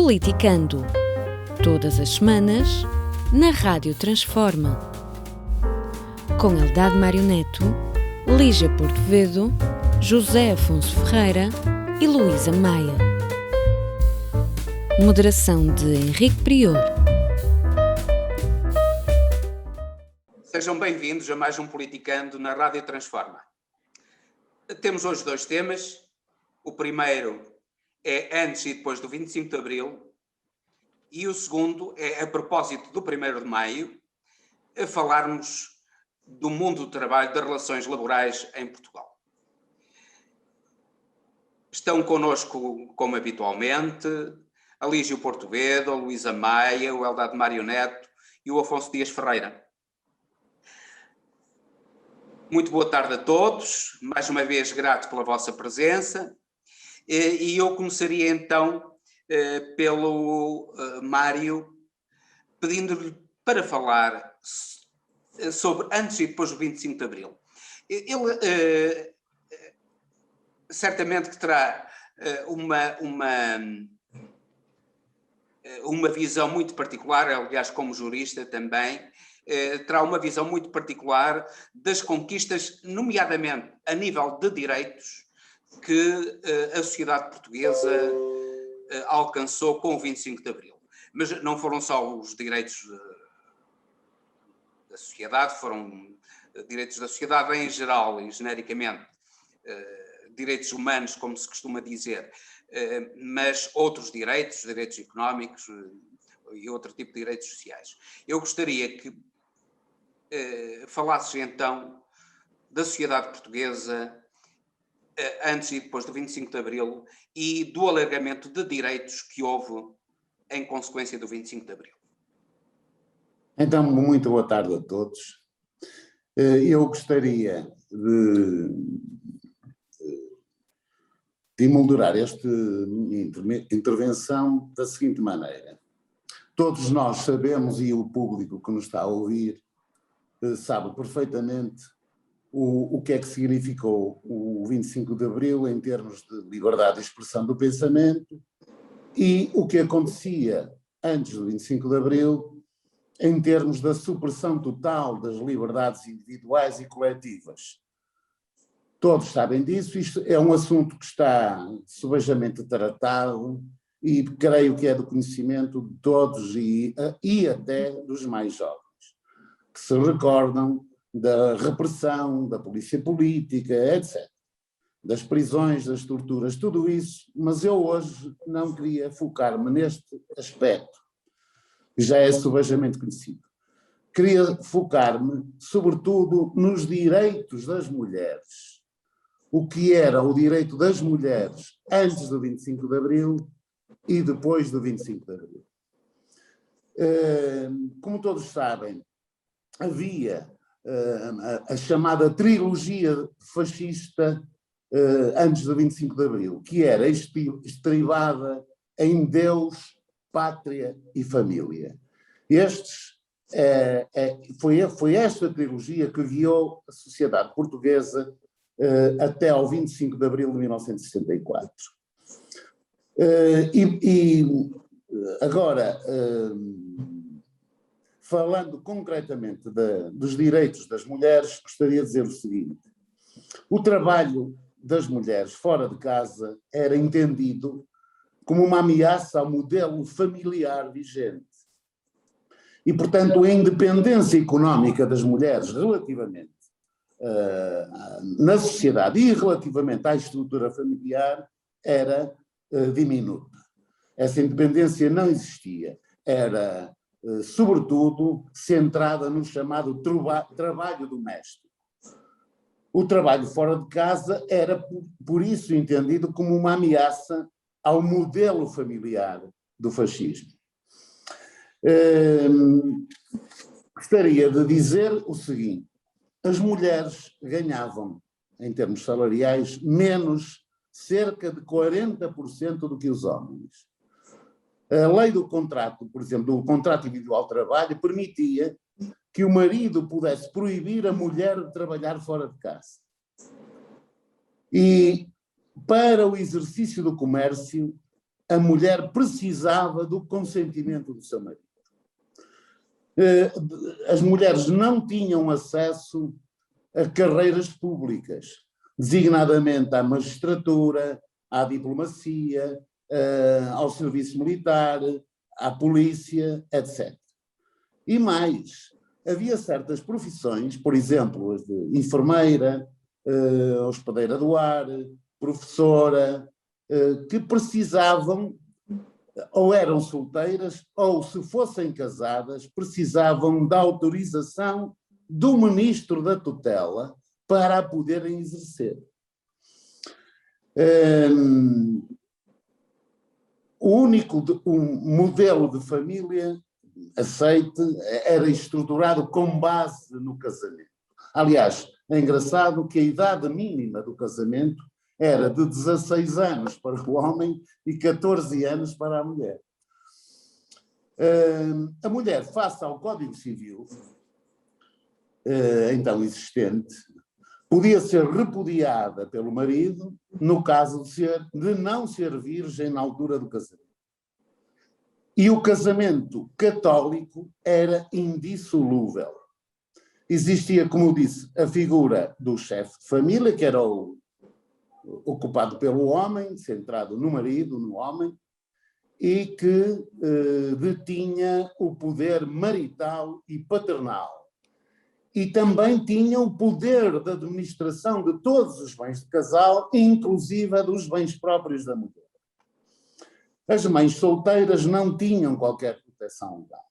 Politicando. Todas as semanas, na Rádio Transforma. Com Eldade Mário Neto, Lígia Portovedo, José Afonso Ferreira e Luísa Maia. Moderação de Henrique Prior. Sejam bem-vindos a mais um Politicando na Rádio Transforma. Temos hoje dois temas. O primeiro é antes e depois do 25 de Abril e o segundo é a propósito do 1º de Maio, a falarmos do mundo do trabalho, das relações laborais em Portugal. Estão connosco, como habitualmente, a Lígia Portovedo, a Luísa Maia, o Eldade Mário Neto e o Afonso Dias Ferreira. Muito boa tarde a todos, mais uma vez grato pela vossa presença, e eu começaria então pelo Mário, pedindo-lhe para falar sobre antes e depois do 25 de Abril. Ele certamente que terá uma visão muito particular, aliás como jurista também, terá uma visão muito particular das conquistas, nomeadamente a nível de direitos, que a sociedade portuguesa alcançou com o 25 de Abril. Mas não foram só os direitos da sociedade, foram direitos da sociedade em geral e genericamente, direitos humanos, como se costuma dizer, mas outros direitos económicos e outro tipo de direitos sociais. Eu gostaria que falasses então da sociedade portuguesa antes e depois do 25 de Abril e do alargamento de direitos que houve em consequência do 25 de Abril. Então, muito boa tarde a todos. Eu gostaria de emoldurar esta intervenção da seguinte maneira. Todos nós sabemos, e o público que nos está a ouvir sabe perfeitamente o que é que significou o 25 de Abril em termos de liberdade de expressão do pensamento e o que acontecia antes do 25 de Abril em termos da supressão total das liberdades individuais e coletivas. Todos sabem disso, isto é um assunto que está subejamente tratado e creio que é do conhecimento de todos e até dos mais jovens, que se recordam da repressão, da polícia política, etc. Das prisões, das torturas, tudo isso, mas eu hoje não queria focar-me neste aspecto, que já é subejamente conhecido. Queria focar-me, sobretudo, nos direitos das mulheres. O que era o direito das mulheres antes do 25 de Abril e depois do 25 de Abril. Como todos sabem, havia a chamada trilogia fascista antes do 25 de Abril, que era estribada em Deus, Pátria e Família. Foi esta trilogia que guiou a sociedade portuguesa até ao 25 de Abril de 1964. Agora, falando concretamente dos direitos das mulheres, gostaria de dizer o seguinte. O trabalho das mulheres fora de casa era entendido como uma ameaça ao modelo familiar vigente. E, portanto, a independência económica das mulheres relativamente na sociedade e relativamente à estrutura familiar era diminuta. Essa independência não existia. Era sobretudo centrada no chamado trabalho doméstico. O trabalho fora de casa era, por isso, entendido como uma ameaça ao modelo familiar do fascismo. Gostaria de dizer o seguinte: as mulheres ganhavam, em termos salariais, menos cerca de 40% do que os homens. A lei do contrato, por exemplo, do contrato individual de trabalho, permitia que o marido pudesse proibir a mulher de trabalhar fora de casa. E para o exercício do comércio, a mulher precisava do consentimento do seu marido. As mulheres não tinham acesso a carreiras públicas, designadamente à magistratura, à diplomacia, ao serviço militar, à polícia, etc. E mais, havia certas profissões, por exemplo, as de enfermeira, hospedeira do ar, professora, que precisavam, ou eram solteiras, ou se fossem casadas, precisavam da autorização do ministro da tutela para a poderem exercer. O único modelo de família aceite era estruturado com base no casamento. Aliás, é engraçado que a idade mínima do casamento era de 16 anos para o homem e 14 anos para a mulher. A mulher, face ao Código Civil, então existente, podia ser repudiada pelo marido no caso de não ser virgem na altura do casamento. E o casamento católico era indissolúvel. Existia, como disse, a figura do chefe de família, que era ocupado pelo homem, centrado no marido, no homem, e que detinha o poder marital e paternal. E também tinha o poder de administração de todos os bens de casal, inclusive dos bens próprios da mulher. As mães solteiras não tinham qualquer proteção legal.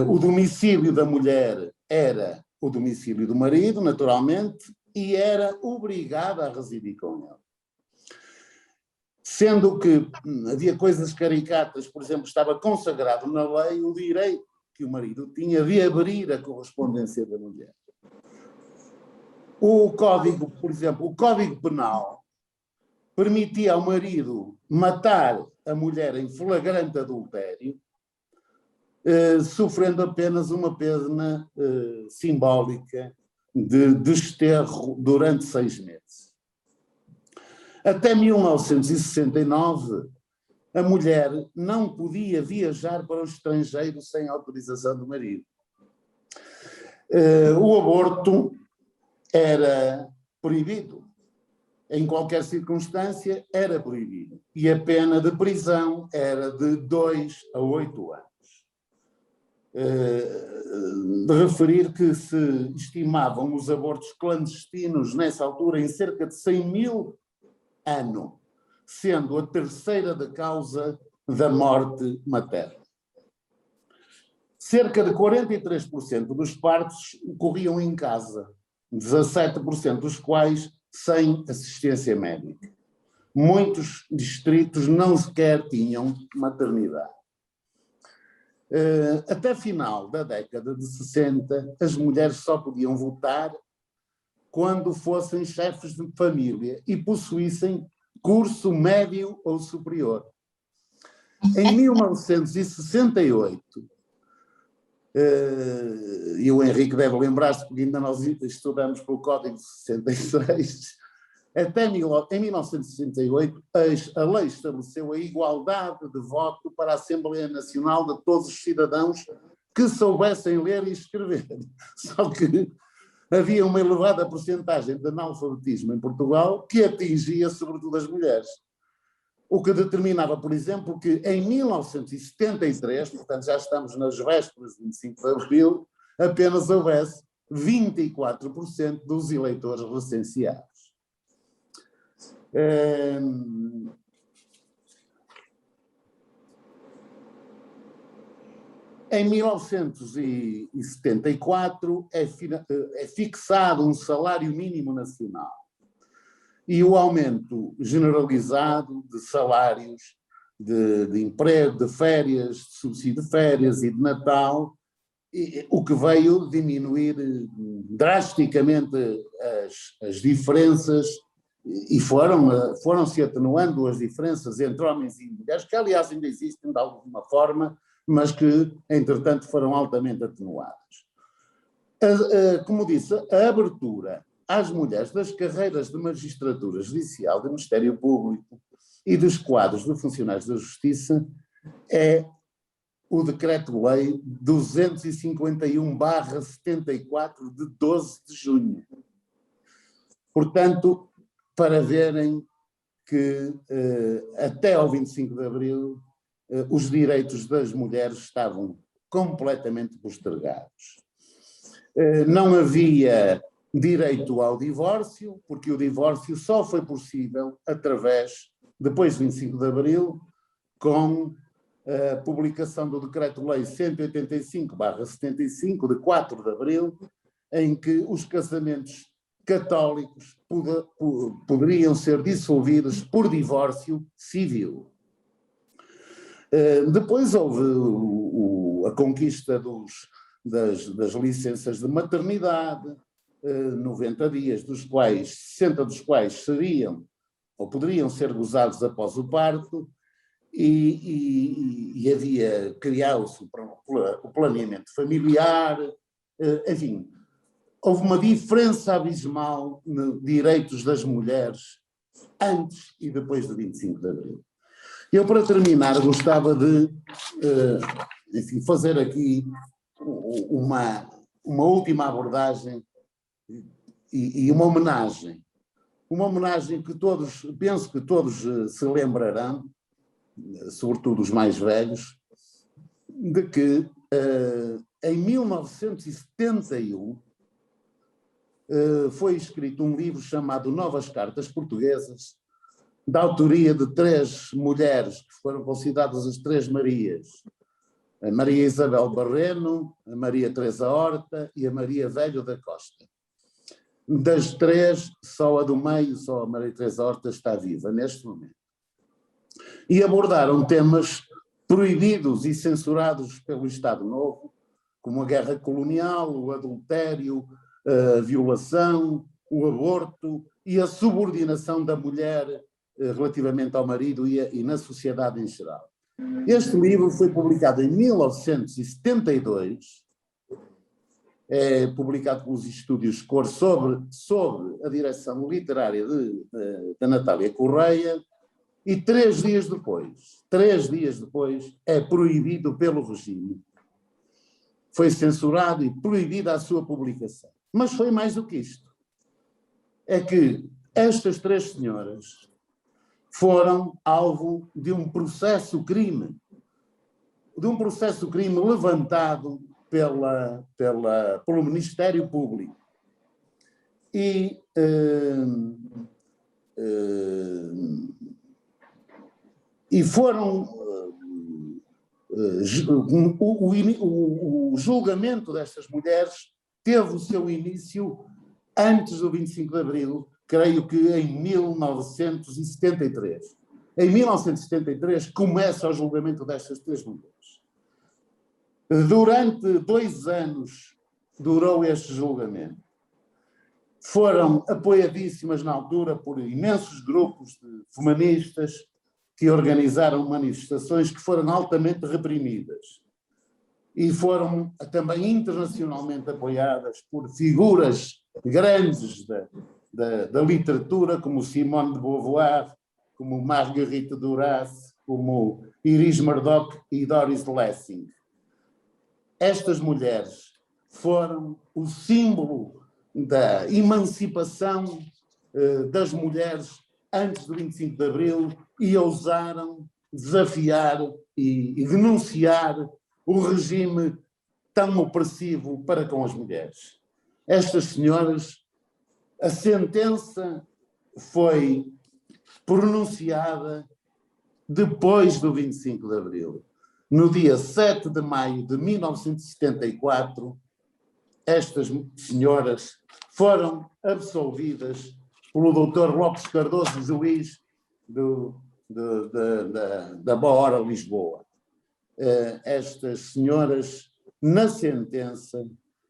O domicílio da mulher era o domicílio do marido, naturalmente, e era obrigada a residir com ele. Sendo que havia coisas caricatas, por exemplo, estava consagrado na lei o direito que o marido tinha de abrir a correspondência da mulher. O código, por exemplo, o Código Penal permitia ao marido matar a mulher em flagrante adultério, sofrendo apenas uma pena simbólica de desterro durante 6 meses. Até 1969, a mulher não podia viajar para o estrangeiro sem autorização do marido. O aborto era proibido. Em qualquer circunstância, era proibido. E a pena de prisão era de 2 a 8 anos. De referir que se estimavam os abortos clandestinos, nessa altura, em cerca de 100.000 ano, sendo a terceira da causa da morte materna. Cerca de 43% dos partos ocorriam em casa, 17% dos quais sem assistência médica. Muitos distritos não sequer tinham maternidade. Até final da década de 60, as mulheres só podiam votar quando fossem chefes de família e possuíssem curso médio ou superior. Em 1968, e o Henrique deve lembrar-se, porque ainda nós estudamos pelo Código de 66, até em 1968, a lei estabeleceu a igualdade de voto para a Assembleia Nacional de todos os cidadãos que soubessem ler e escrever. Só que havia uma elevada porcentagem de analfabetismo em Portugal que atingia sobretudo as mulheres. O que determinava, por exemplo, que em 1973, portanto já estamos nas vésperas de 25 de Abril, apenas houvesse 24% dos eleitores recenseados. Em 1974 é fixado um salário mínimo nacional e o aumento generalizado de salários de emprego, de férias, de subsídio de férias e de Natal, o que veio diminuir drasticamente as diferenças e foram-se atenuando as diferenças entre homens e mulheres, que aliás ainda existem de alguma forma, mas que, entretanto, foram altamente atenuadas. Como disse, a abertura às mulheres das carreiras de magistratura judicial, de Ministério Público, e dos quadros de funcionários da Justiça é o Decreto-Lei 251/74 de 12 de junho. Portanto, para verem que até ao 25 de abril os direitos das mulheres estavam completamente postergados. Não havia direito ao divórcio, porque o divórcio só foi possível depois de 25 de abril, com a publicação do Decreto-Lei 185/75, de 4 de abril, em que os casamentos católicos poderiam ser dissolvidos por divórcio civil. Depois houve a conquista das licenças de maternidade, 90 dias, dos quais 60 dos quais seriam ou poderiam ser gozados após o parto, e criou-se o planeamento familiar, enfim, houve uma diferença abismal nos direitos das mulheres antes e depois do 25 de abril. Eu, para terminar, gostava de fazer aqui uma última abordagem e uma homenagem. Uma homenagem que penso que todos se lembrarão, sobretudo os mais velhos, de que em 1971 foi escrito um livro chamado Novas Cartas Portuguesas, da autoria de 3 mulheres que foram consideradas as 3 Marias: a Maria Isabel Barreno, a Maria Teresa Horta e a Maria Velho da Costa. Das 3, só a do meio, só a Maria Teresa Horta está viva neste momento. E abordaram temas proibidos e censurados pelo Estado Novo, como a guerra colonial, o adultério, a violação, o aborto e a subordinação da mulher relativamente ao marido e na sociedade em geral. Este livro foi publicado em 1972, é publicado pelos Estúdios Cor sobre a direção literária da Natália Correia, e 3 dias depois, é proibido pelo regime. Foi censurado e proibida a sua publicação. Mas foi mais do que isto. É que estas 3 senhoras foram alvo de um processo-crime levantado pelo Ministério Público. E foram o julgamento destas mulheres teve o seu início antes do 25 de abril, creio que em 1973. Em 1973 começa o julgamento destas 3 mulheres. Durante 2 anos durou este julgamento. Foram apoiadíssimas na altura por imensos grupos de feministas que organizaram manifestações que foram altamente reprimidas. E foram também internacionalmente apoiadas por figuras grandes da literatura, como Simone de Beauvoir, como Marguerite Duras, como Iris Murdoch e Doris Lessing. Estas mulheres foram o símbolo da emancipação das mulheres antes do 25 de abril e ousaram desafiar e denunciar o regime tão opressivo para com as mulheres. Estas senhoras, a sentença foi pronunciada depois do 25 de abril. No dia 7 de maio de 1974, estas senhoras foram absolvidas pelo Dr. Lopes Cardoso, juiz da Boa Hora Lisboa. Estas senhoras, na sentença,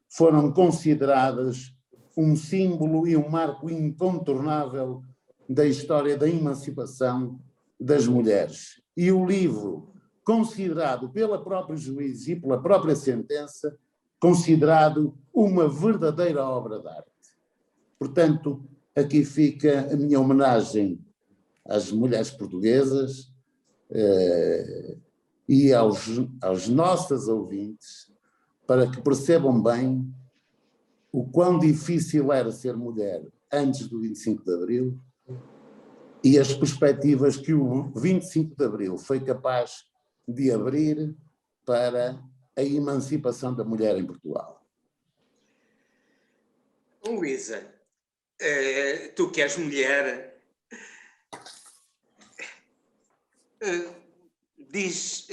foram consideradas um símbolo e um marco incontornável da história da emancipação das mulheres. E o livro, considerado pela própria juiz e pela própria sentença, considerado uma verdadeira obra de arte. Portanto, aqui fica a minha homenagem às mulheres portuguesas e aos nossos ouvintes, para que percebam bem o quão difícil era ser mulher antes do 25 de Abril e as perspectivas que o 25 de Abril foi capaz de abrir para a emancipação da mulher em Portugal. Luísa, tu que és mulher, diz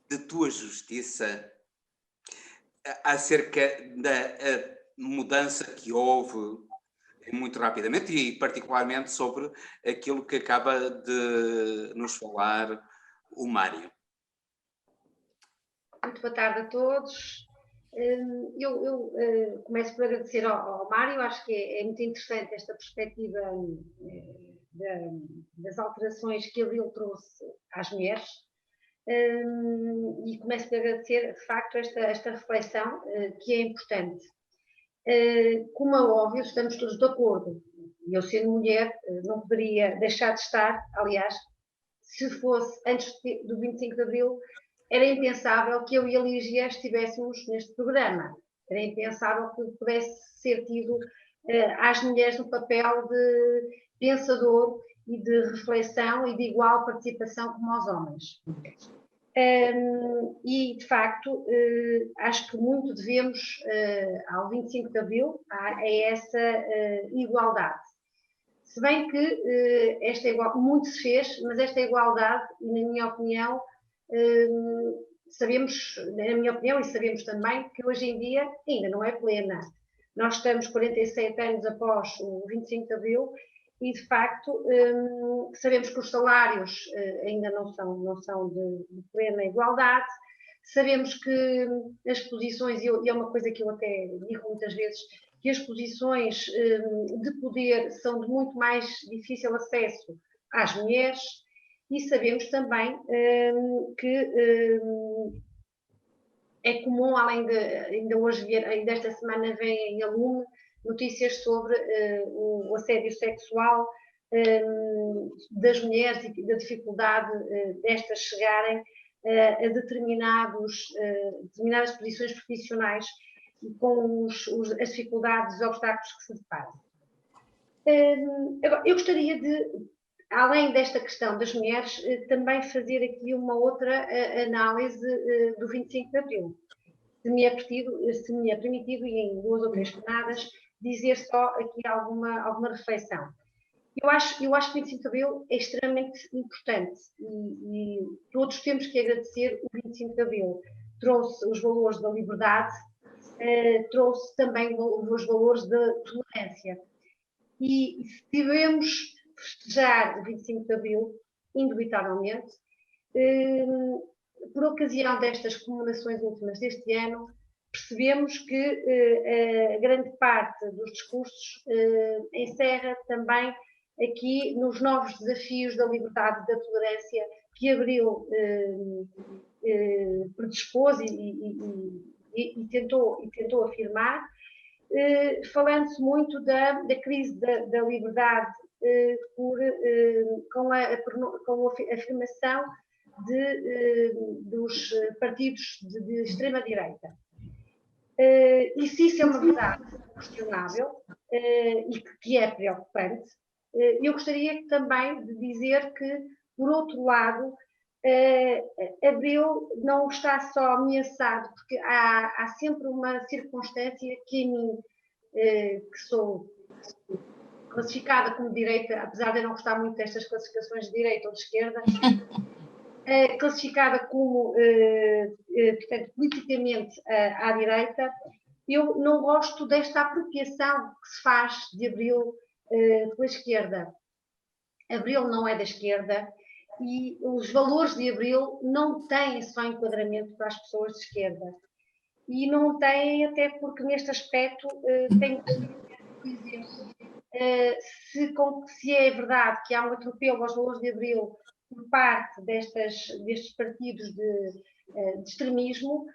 de tua justiça acerca da mudança que houve muito rapidamente e particularmente sobre aquilo que acaba de nos falar o Mário. Muito boa tarde a todos. Eu começo por agradecer ao Mário, acho que é muito interessante esta perspectiva das alterações que ele trouxe às mulheres, e começo por agradecer, de facto, esta reflexão que é importante. Como é óbvio, estamos todos de acordo, e eu sendo mulher não poderia deixar de estar, aliás, se fosse antes do 25 de Abril, era impensável que eu e a Lígia estivéssemos neste programa. Era impensável que pudesse ser tido às mulheres no papel de pensador e de reflexão e de igual participação como aos homens. E, de facto, acho que muito devemos ao 25 de Abril, a essa igualdade. Se bem que esta igualdade, muito se fez, mas esta igualdade, na minha opinião, sabemos, na minha opinião, e sabemos também que hoje em dia ainda não é plena. Nós estamos 47 anos após o 25 de Abril e, de facto, sabemos que os salários ainda não são de plena igualdade. Sabemos que as posições, e é uma coisa que eu até digo muitas vezes, que as posições de poder são de muito mais difícil acesso às mulheres. E sabemos também que é comum, além de ainda hoje, ainda esta semana vem a lume, notícias sobre o assédio sexual das mulheres e da dificuldade destas chegarem a determinadas posições profissionais e com as dificuldades e os obstáculos que se deparam. Agora, eu gostaria de, além desta questão das mulheres, também fazer aqui uma outra análise do 25 de Abril. Se me é permitido, e em 2 ou 3 jornadas, dizer só aqui alguma reflexão. Eu acho que o 25 de Abril é extremamente importante e todos temos que agradecer o 25 de Abril. Trouxe os valores da liberdade, trouxe também os valores da tolerância. E se devemos festejar o 25 de Abril, indubitavelmente, por ocasião destas comemorações últimas deste ano, percebemos que a grande parte dos discursos encerra também aqui nos novos desafios da liberdade e da tolerância que Abril predispôs e tentou afirmar, falando-se muito da crise da liberdade com a afirmação dos partidos de extrema-direita. E se isso é uma verdade questionável e que é preocupante, eu gostaria também de dizer que, por outro lado, Abril não está só ameaçado, porque há sempre uma circunstância que em mim, que sou classificada como direita, apesar de eu não gostar muito destas classificações de direita ou de esquerda, classificada como, portanto, politicamente à direita, eu não gosto desta apropriação que se faz de Abril pela esquerda. Abril não é da esquerda e os valores de Abril não têm só enquadramento para as pessoas de esquerda. E não têm, até porque neste aspecto tenho que dizer, por exemplo, se é verdade que há um atropelo aos valores de Abril por parte destes partidos de extremismo,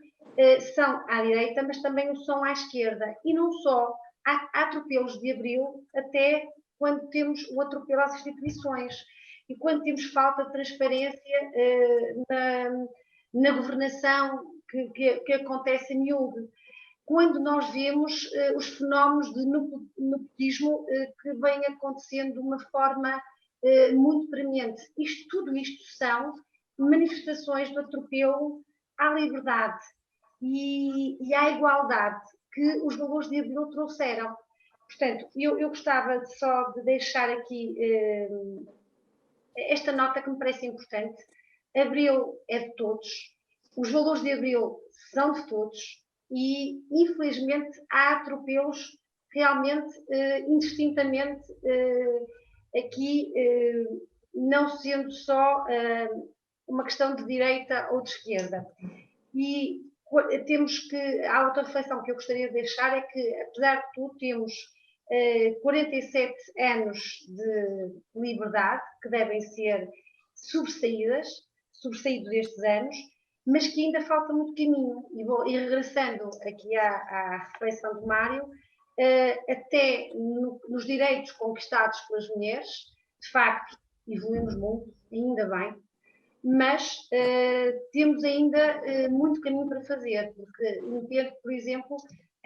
são à direita, mas também o são à esquerda. E não só, há atropelos de Abril até quando temos o atropelo às instituições e quando temos falta de transparência na governação que acontece em miúdo. Quando nós vemos os fenómenos de nepotismo que vêm acontecendo de uma forma muito premente. Tudo isto são manifestações do atropelo à liberdade e à igualdade que os valores de Abril trouxeram. Portanto, eu gostava só de deixar aqui esta nota que me parece importante. Abril é de todos, os valores de Abril são de todos e, infelizmente, há atropelos realmente, indistintamente, aqui, não sendo só uma questão de direita ou de esquerda. E temos que, a outra reflexão que eu gostaria de deixar é que, apesar de tudo, temos 47 anos de liberdade que devem ser sobressaídos estes anos, mas que ainda falta muito caminho. E regressando aqui à reflexão de Mário, até nos direitos conquistados pelas mulheres, de facto, evoluímos muito, ainda bem, mas temos ainda muito caminho para fazer, porque entendo, por exemplo,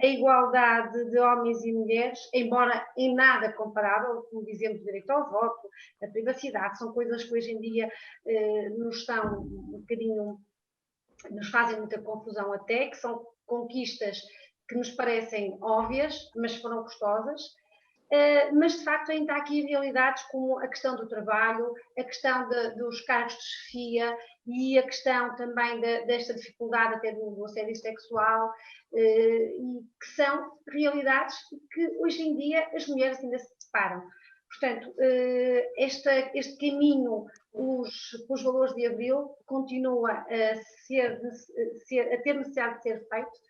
a igualdade de homens e mulheres, embora em nada comparável, como dizemos, o direito ao voto, a privacidade, são coisas que hoje em dia nos fazem muita confusão até, que são conquistas que nos parecem óbvias, mas foram custosas. Mas, de facto, ainda há aqui realidades como a questão do trabalho, a questão dos cargos de chefia e a questão também desta dificuldade até do assédio sexual, e que são realidades que, hoje em dia, as mulheres ainda se deparam. Portanto, este caminho, os valores de Abril, continua a ter necessidade de ser feito,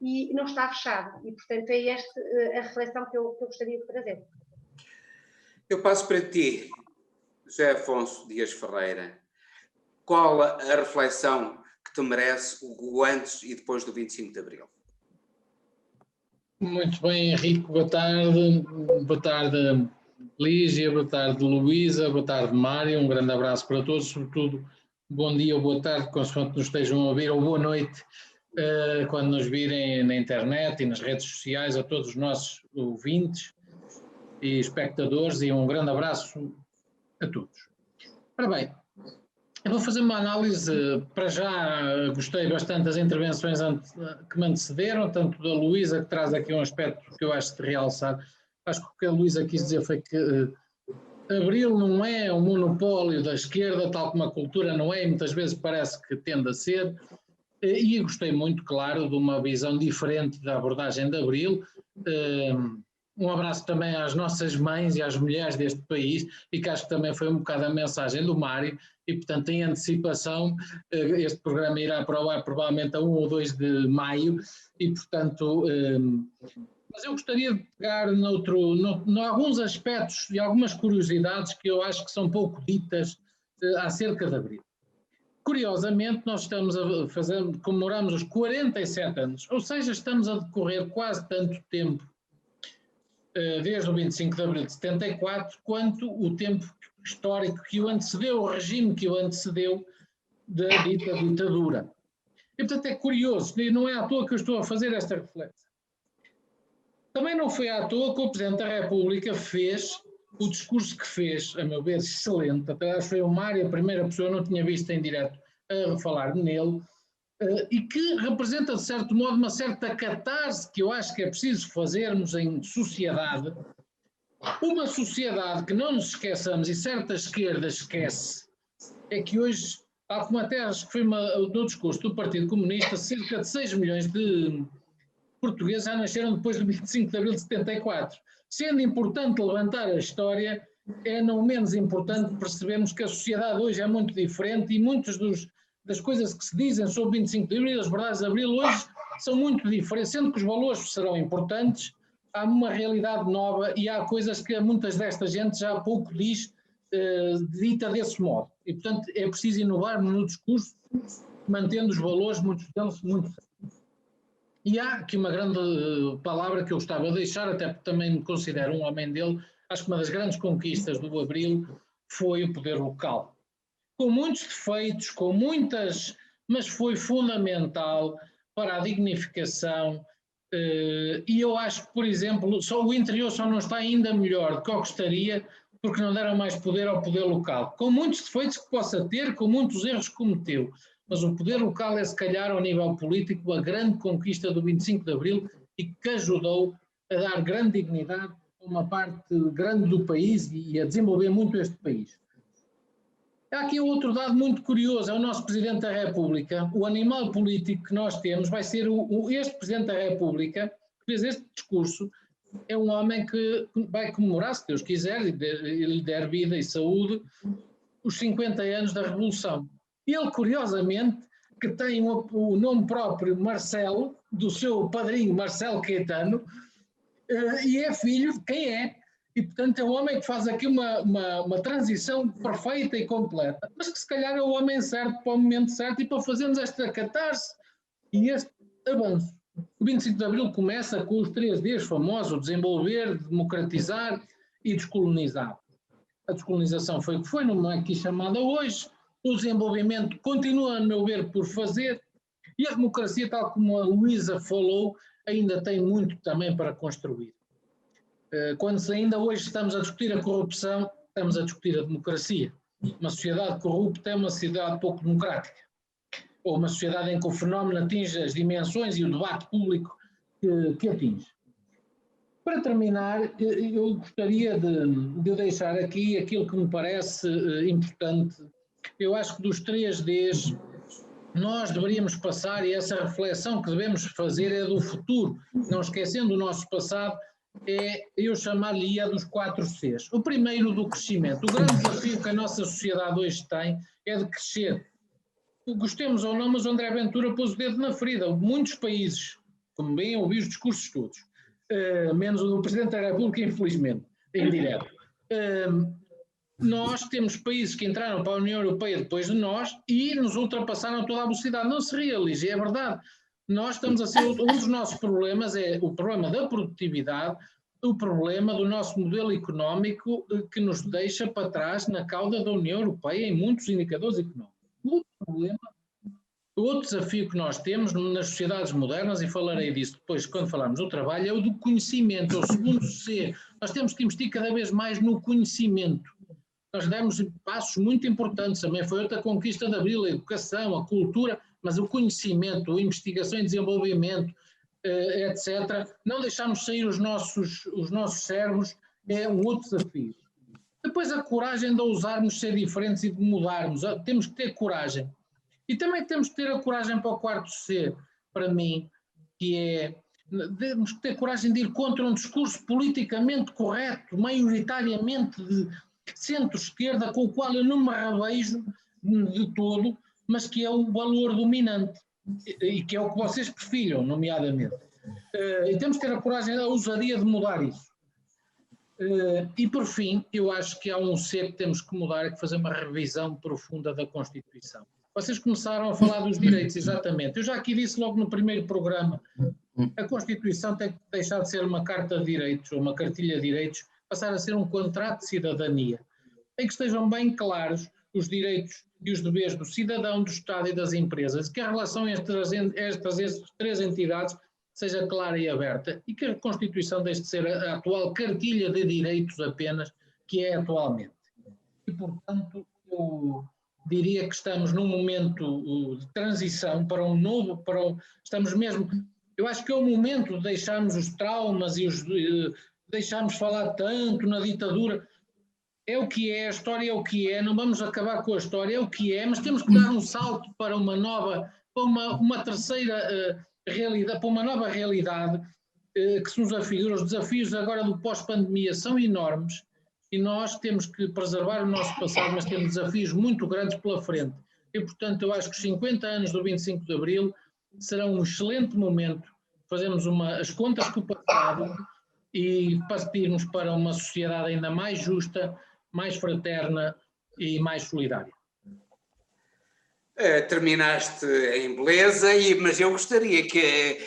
e não está fechado. E, portanto, é esta a reflexão que eu gostaria de trazer. Eu passo para ti, José Afonso Dias Ferreira. Qual a reflexão que te merece o antes e depois do 25 de Abril? Muito bem, Henrique. Boa tarde. Boa tarde, Lígia. Boa tarde, Luísa. Boa tarde, Mário. Um grande abraço para todos. Sobretudo, bom dia ou boa tarde, consoante nos estejam a ouvir, ou boa noite, quando nos virem na internet e nas redes sociais, a todos os nossos ouvintes e espectadores, e um grande abraço a todos. Ora bem, eu vou fazer uma análise. Para já gostei bastante das intervenções que me antecederam, tanto da Luísa, que traz aqui um aspecto que eu acho de realçar. Acho que o que a Luísa quis dizer foi que Abril não é um monopólio da esquerda, tal como a cultura não é, e muitas vezes parece que tende a ser. E gostei muito, claro, de uma visão diferente da abordagem de Abril. Um abraço também às nossas mães e às mulheres deste país, e que acho que também foi um bocado a mensagem do Mário, e portanto em antecipação este programa irá para o ar provavelmente a 1 ou 2 de maio, e portanto, mas eu gostaria de pegar em alguns aspectos e algumas curiosidades que eu acho que são pouco ditas acerca de Abril. Curiosamente, nós comemoramos os 47 anos, ou seja, estamos a decorrer quase tanto tempo, desde o 25 de Abril de 74, quanto o tempo histórico que o antecedeu, o regime que o antecedeu da dita ditadura. E, portanto, é curioso, e não é à toa que eu estou a fazer esta reflexão. Também não foi à toa que o Presidente da República fez o discurso que fez, a meu ver, excelente. Até foi o Mário a primeira pessoa, eu não tinha visto em direto a falar nele, e que representa, de certo modo, uma certa catarse que eu acho que é preciso fazermos em sociedade. Uma sociedade que não nos esqueçamos, e certa esquerda esquece, é que hoje, como até acho que foi no discurso do Partido Comunista, cerca de 6 milhões de portugueses já nasceram depois do 25 de Abril de 74. Sendo importante levantar a história, é não menos importante percebermos que a sociedade hoje é muito diferente, e muitas das coisas que se dizem sobre o 25 de Abril, as verdades de Abril, hoje são muito diferentes. Sendo que os valores serão importantes, há uma realidade nova e há coisas que muitas desta gente já há pouco dita desse modo. E, portanto, é preciso inovar no discurso, mantendo os valores, muitos deles muito. E há aqui uma grande palavra que eu gostava de deixar, até porque também me considero um homem dele, acho que uma das grandes conquistas do Abril foi o poder local. Com muitos defeitos, mas foi fundamental para a dignificação. E eu acho que, por exemplo, o interior só não está ainda melhor do que eu gostaria, porque não deram mais poder ao poder local. Com muitos defeitos que possa ter, com muitos erros que cometeu. Mas o poder local é, se calhar, ao nível político, a grande conquista do 25 de Abril e que ajudou a dar grande dignidade a uma parte grande do país e a desenvolver muito este país. Há aqui outro dado muito curioso, é o nosso Presidente da República. O animal político que nós temos vai ser este Presidente da República, que fez este discurso, é um homem que vai comemorar, se Deus quiser, e lhe der vida e saúde, os 50 anos da Revolução. Ele, curiosamente, que tem o nome próprio Marcelo, do seu padrinho Marcelo Caetano, e é filho de quem é. E, portanto, é um homem que faz aqui uma transição perfeita e completa, mas que se calhar é o homem certo para o momento certo e para fazermos esta catarse e este avanço. O 25 de Abril começa com os 3 Ds famosos: desenvolver, democratizar e descolonizar. A descolonização foi o que foi, não é aqui chamada hoje. O desenvolvimento continua, a meu ver, por fazer. E a democracia, tal como a Luísa falou, ainda tem muito também para construir. Quando ainda hoje estamos a discutir a corrupção, estamos a discutir a democracia. Uma sociedade corrupta é uma sociedade pouco democrática. Ou uma sociedade em que o fenómeno atinge as dimensões e o debate público que atinge. Para terminar, eu gostaria de deixar aqui aquilo que me parece importante. Eu acho que dos 3 Ds nós deveríamos passar, e essa reflexão que devemos fazer é do futuro, não esquecendo o nosso passado, eu chamar-lhe a dos 4 Cs. O primeiro, do crescimento. O grande desafio que a nossa sociedade hoje tem é de crescer. Gostemos ou não, mas o André Ventura pôs o dedo na ferida. Muitos países, como bem ouvi os discursos todos, menos o do Presidente da República, infelizmente, em direto. Nós temos países que entraram para a União Europeia depois de nós e nos ultrapassaram a toda a velocidade. Não se realize, é verdade. Nós estamos a ser, um dos nossos problemas é o problema da produtividade, o problema do nosso modelo económico que nos deixa para trás na cauda da União Europeia em muitos indicadores económicos. O outro desafio que nós temos nas sociedades modernas, e falarei disso depois quando falarmos do trabalho, é o do conhecimento, é o segundo C. Nós temos que investir cada vez mais no conhecimento. Nós demos passos muito importantes, também foi outra conquista de Abril, a educação, a cultura, mas o conhecimento, a investigação e desenvolvimento, etc. Não deixarmos sair os nossos cérebros é um outro desafio. Depois a coragem de ousarmos ser diferentes e de mudarmos. Temos que ter coragem. E também temos que ter a coragem para o 4 C, para mim, que é, temos que ter coragem de ir contra um discurso politicamente correto, maioritariamente de centro-esquerda, com o qual eu não me rabejo de todo, mas que é o valor dominante e que é o que vocês perfilham, nomeadamente. E temos que ter a coragem, a ousadia de mudar isso. E por fim, eu acho que há um C que temos que mudar, é que fazer uma revisão profunda da Constituição. Vocês começaram a falar dos direitos, exatamente. Eu já aqui disse logo no primeiro programa, a Constituição tem que deixar de ser uma carta de direitos, ou uma cartilha de direitos, passar a ser um contrato de cidadania, em que estejam bem claros os direitos e os deveres do cidadão, do Estado e das empresas, que a relação entre estas 3 entidades seja clara e aberta, e que a Constituição deixe de ser a atual cartilha de direitos apenas, que é atualmente. E, portanto, eu diria que estamos num momento de transição para um novo, estamos mesmo, eu acho que é o momento de deixarmos os traumas e deixarmos falar tanto na ditadura. É o que é, a história é o que é, não vamos acabar com a história, é o que é, mas temos que dar um salto para uma nova, para uma terceira realidade, para uma nova realidade que se nos afigura. Os desafios agora do pós-pandemia são enormes e nós temos que preservar o nosso passado, mas temos desafios muito grandes pela frente. E, portanto, eu acho que os 50 anos do 25 de Abril serão um excelente momento, fazermos as contas com o passado e partirmos para uma sociedade ainda mais justa, mais fraterna e mais solidária. Terminaste em beleza, mas eu gostaria que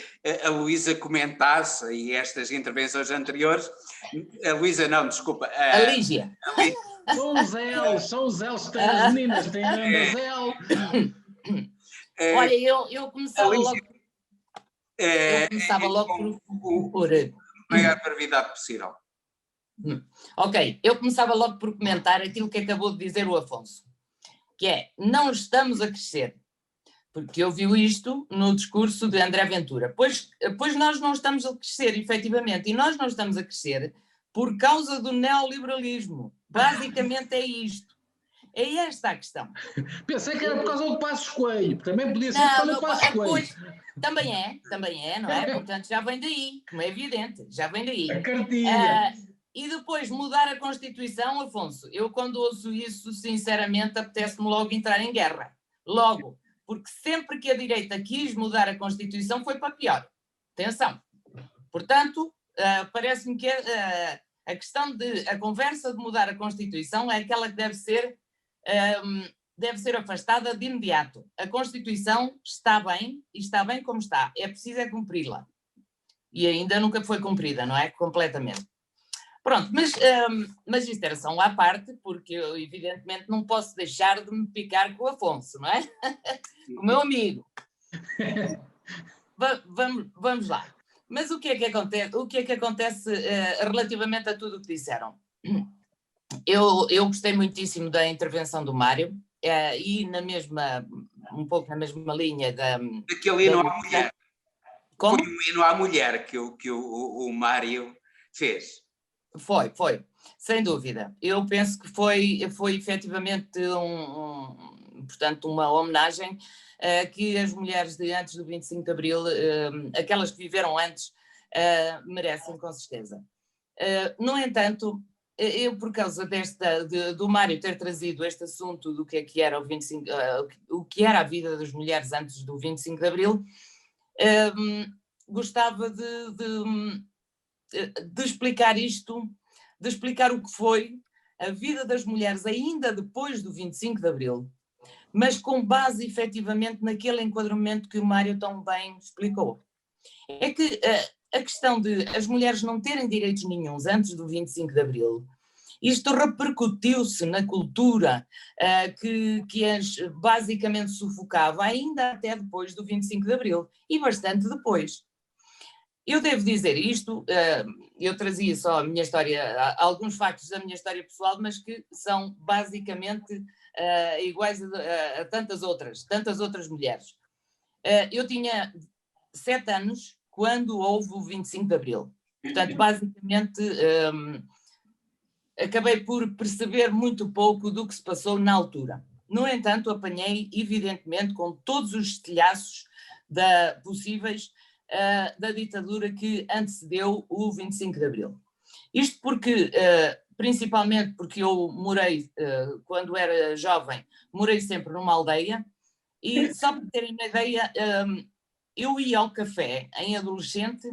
a Luísa comentasse, e estas intervenções anteriores, a Luísa não, desculpa. A Lígia. São os elos que têm as meninas, têm grande zel. Olha, eu começava logo... Eu começava logo por... maior brevidade possível. Ok, eu começava logo por comentar aquilo que acabou de dizer o Afonso, que é, não estamos a crescer, porque ouviu isto no discurso de André Ventura, pois nós não estamos a crescer, efetivamente, e nós não estamos a crescer por causa do neoliberalismo, basicamente é isto, é esta a questão. Pensei que era por causa do Passos Coelho, também podia ser por causa do Passos Coelho. Também é, não é? Portanto, já vem daí, como é evidente, já vem daí. A cartilha. E depois mudar a Constituição, Afonso, eu quando ouço isso, sinceramente, apetece-me logo entrar em guerra. Logo, porque sempre que a direita quis mudar a Constituição foi para pior. Atenção. Portanto, parece-me que a questão a conversa de mudar a Constituição é aquela que deve ser afastada de imediato. A Constituição está bem e está bem como está. É preciso cumpri-la. E ainda nunca foi cumprida, não é? Completamente. Pronto, mas isto era só uma à parte, porque eu evidentemente não posso deixar de me picar com o Afonso, não é? O meu amigo. Vamos lá. Mas o que é que acontece relativamente a tudo o que disseram? Eu gostei muitíssimo da intervenção do Mário e um pouco na mesma linha daquele hino à mulher. Como? Foi um hino à mulher que o Mário fez. Foi, sem dúvida. Eu penso que foi efetivamente portanto, uma homenagem que as mulheres de antes do 25 de Abril, aquelas que viveram antes, merecem com certeza. No entanto, eu por causa do Mário ter trazido este assunto do que era o que era a vida das mulheres antes do 25 de Abril, gostava de explicar isto, de explicar o que foi a vida das mulheres ainda depois do 25 de Abril, mas com base efetivamente naquele enquadramento que o Mário tão bem explicou. É que a questão de as mulheres não terem direitos nenhuns antes do 25 de Abril, isto repercutiu-se na cultura que as basicamente sufocava ainda até depois do 25 de Abril, e bastante depois. Eu devo dizer isto, eu trazia só a minha história, alguns factos da minha história pessoal, mas que são basicamente iguais a tantas outras mulheres. Eu tinha 7 anos quando houve o 25 de Abril. Portanto, basicamente, acabei por perceber muito pouco do que se passou na altura. No entanto, apanhei, evidentemente, com todos os estilhaços possíveis da ditadura que antecedeu o 25 de Abril. Isto porque, principalmente porque eu morei, quando era jovem, morei sempre numa aldeia, e só para terem uma ideia, eu ia ao café em adolescente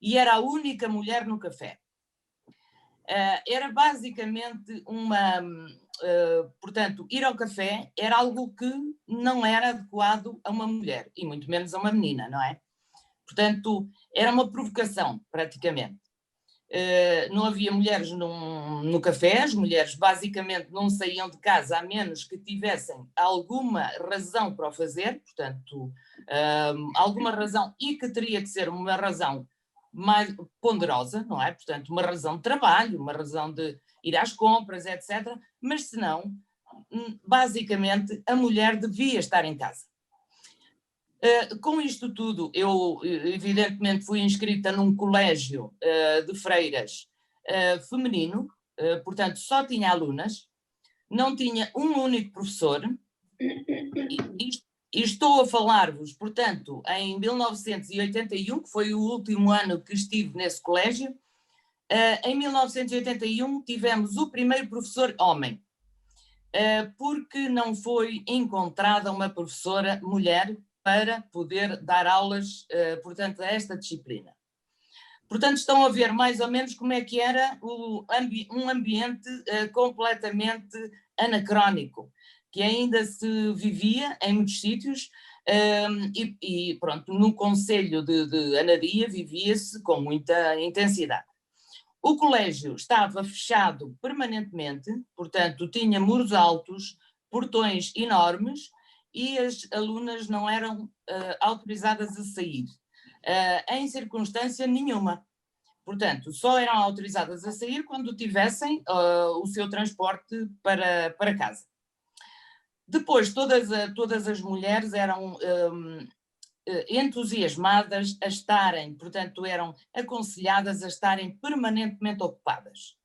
e era a única mulher no café. Era basicamente portanto, ir ao café era algo que não era adequado a uma mulher, e muito menos a uma menina, não é? Portanto, era uma provocação, praticamente. Não havia mulheres no café, as mulheres basicamente não saíam de casa a menos que tivessem alguma razão para o fazer, portanto, alguma razão, e que teria que ser uma razão mais ponderosa, não é? Portanto, uma razão de trabalho, uma razão de ir às compras, etc. Mas, se não, basicamente, a mulher devia estar em casa. Com isto tudo, eu evidentemente fui inscrita num colégio de freiras feminino, portanto só tinha alunas, não tinha um único professor, e estou a falar-vos, portanto, em 1981, que foi o último ano que estive nesse colégio. Em 1981 tivemos o primeiro professor homem, porque não foi encontrada uma professora mulher para poder dar aulas, portanto, a esta disciplina. Portanto, estão a ver mais ou menos como é que era um ambiente completamente anacrónico, que ainda se vivia em muitos sítios, e pronto, no concelho de Anadia vivia-se com muita intensidade. O colégio estava fechado permanentemente, portanto tinha muros altos, portões enormes, e as alunas não eram autorizadas a sair, em circunstância nenhuma. Portanto, só eram autorizadas a sair quando tivessem o seu transporte para casa. Depois, todas as mulheres eram entusiasmadas a estarem, portanto, eram aconselhadas a estarem permanentemente ocupadas.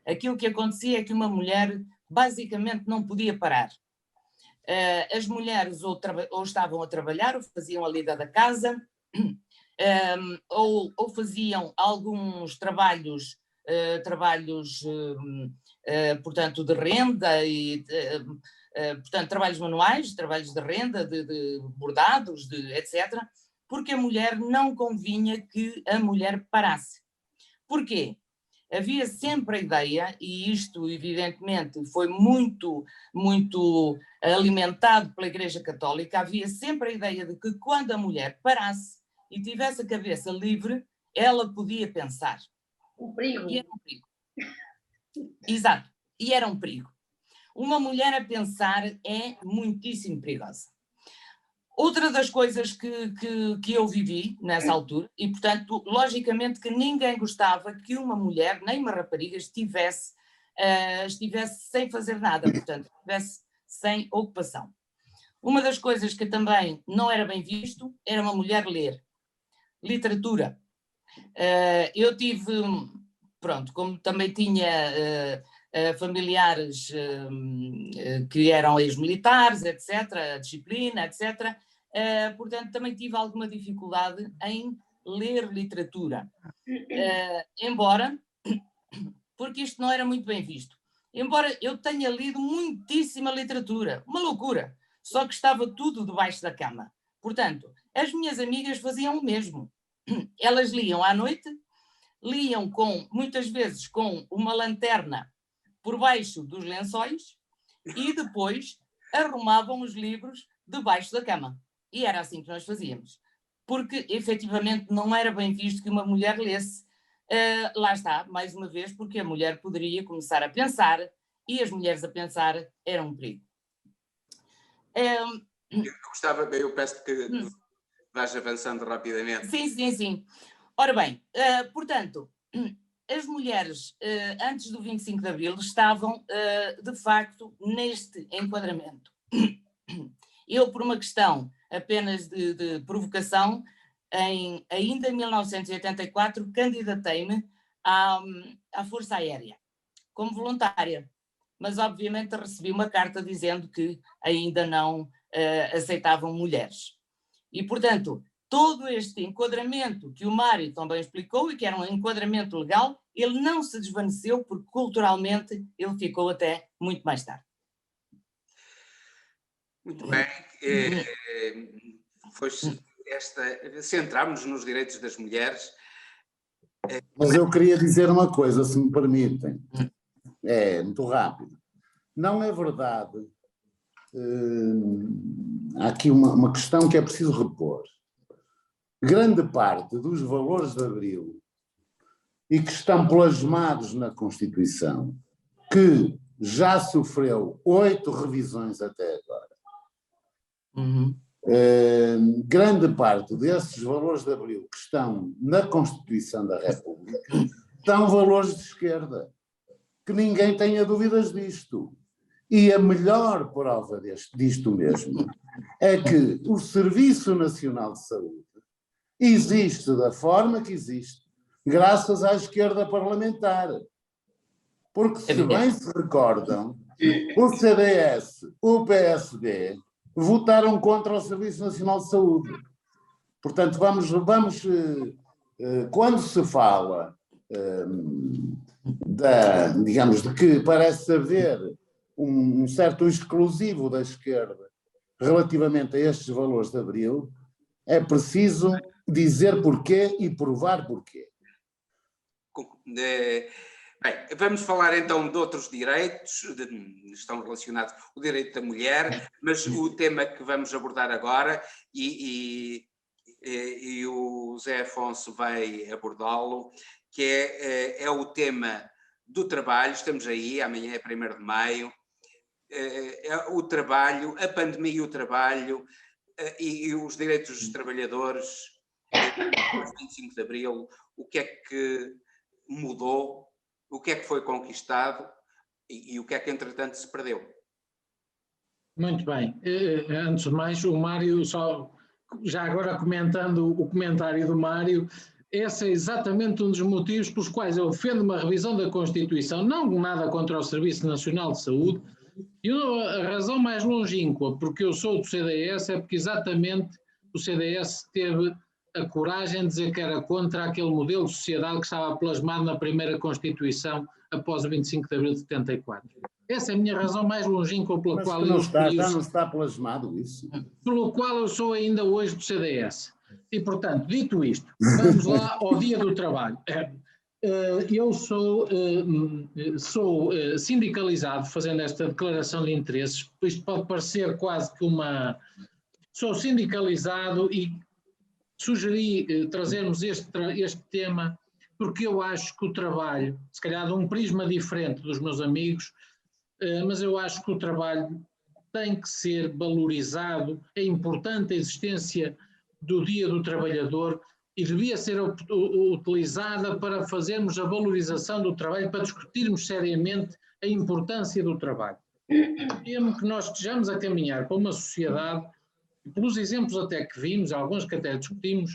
Aquilo que acontecia é que uma mulher basicamente não podia parar. As mulheres ou estavam a trabalhar, ou faziam a lida da casa, ou faziam alguns trabalhos, portanto, de renda, e, portanto, trabalhos manuais, trabalhos de renda, de bordados, etc., porque a mulher não convinha que a mulher parasse. Porquê? Havia sempre a ideia, e isto evidentemente foi muito alimentado pela Igreja Católica, havia sempre a ideia de que quando a mulher parasse e tivesse a cabeça livre, ela podia pensar. Um perigo. E era um perigo. Exato, e era um perigo. Uma mulher a pensar é muitíssimo perigosa. Outra das coisas que eu vivi nessa altura, e portanto, logicamente que ninguém gostava que uma mulher, nem uma rapariga, estivesse sem fazer nada, portanto, estivesse sem ocupação. Uma das coisas que também não era bem visto era uma mulher ler. Literatura. Eu tive, pronto, como também tinha familiares que eram ex-militares, etc., a disciplina, etc., portanto, também tive alguma dificuldade em ler literatura. Embora, porque isto não era muito bem visto, embora eu tenha lido muitíssima literatura, uma loucura, só que estava tudo debaixo da cama. Portanto, as minhas amigas faziam o mesmo. Elas liam à noite, liam muitas vezes com uma lanterna por baixo dos lençóis e depois arrumavam os livros debaixo da cama. E era assim que nós fazíamos. Porque, efetivamente, não era bem visto que uma mulher lesse. Lá está, mais uma vez, porque a mulher poderia começar a pensar e as mulheres a pensar era um perigo. Eu peço que vais avançando rapidamente. Sim. Ora bem, portanto, as mulheres, antes do 25 de Abril, estavam, de facto, neste enquadramento. Eu, por uma questão apenas de provocação, ainda em 1984, candidatei-me à Força Aérea, como voluntária. Mas, obviamente, recebi uma carta dizendo que ainda não aceitavam mulheres. E, portanto, todo este enquadramento que o Mário também explicou, e que era um enquadramento legal, ele não se desvaneceu porque culturalmente ele ficou até muito mais tarde. Muito bem. Centrámos-nos nos direitos das mulheres. Mas eu queria dizer uma coisa, se me permitem. É muito rápido. Não é verdade. Há aqui uma questão que é preciso repor. Grande parte dos valores de Abril e que estão plasmados na Constituição, que já sofreu 8 revisões até agora, grande parte desses valores de Abril que estão na Constituição da República são valores de esquerda, que ninguém tenha dúvidas disto. E a melhor prova disto mesmo é que o Serviço Nacional de Saúde existe da forma que existe, graças à esquerda parlamentar. Porque, se bem se recordam, o CDS, o PSD, votaram contra o Serviço Nacional de Saúde. Portanto, quando se fala, digamos, de que parece haver um certo exclusivo da esquerda relativamente a estes valores de Abril, é preciso dizer porquê e provar porquê. Bem, vamos falar então de outros direitos, estão relacionados com o direito da mulher, mas o tema que vamos abordar agora, e o Zé Afonso vai abordá-lo, que é o tema do trabalho. Estamos aí, amanhã é 1º de maio, o trabalho, a pandemia e o trabalho, e os direitos dos trabalhadores, depois de 25 de Abril, o que é que mudou, o que é que foi conquistado e o que é que entretanto se perdeu. Muito bem. Antes de mais, o Mário, só já agora comentando o comentário do Mário, esse é exatamente um dos motivos pelos quais eu defendo uma revisão da Constituição, não nada contra o Serviço Nacional de Saúde, e a razão mais longínqua, porque eu sou do CDS, é porque exatamente o CDS teve a coragem de dizer que era contra aquele modelo de sociedade que estava plasmado na primeira Constituição após o 25 de Abril de 74. Essa é a minha razão mais longínqua pela qual eu escolhi. Já não está plasmado isso. Pelo qual eu sou ainda hoje do CDS. E, portanto, dito isto, vamos lá ao Dia do Trabalho. Eu sou sindicalizado, fazendo esta declaração de interesses. Isto pode parecer quase que uma... Sou sindicalizado e sugeri trazermos este tema porque eu acho que o trabalho, se calhar de um prisma diferente dos meus amigos, mas eu acho que o trabalho tem que ser valorizado. É importante a existência do Dia do Trabalhador e devia ser utilizada para fazermos a valorização do trabalho, para discutirmos seriamente a importância do trabalho. Temo que nós estejamos a caminhar para uma sociedade, pelos exemplos até que vimos, alguns que até discutimos,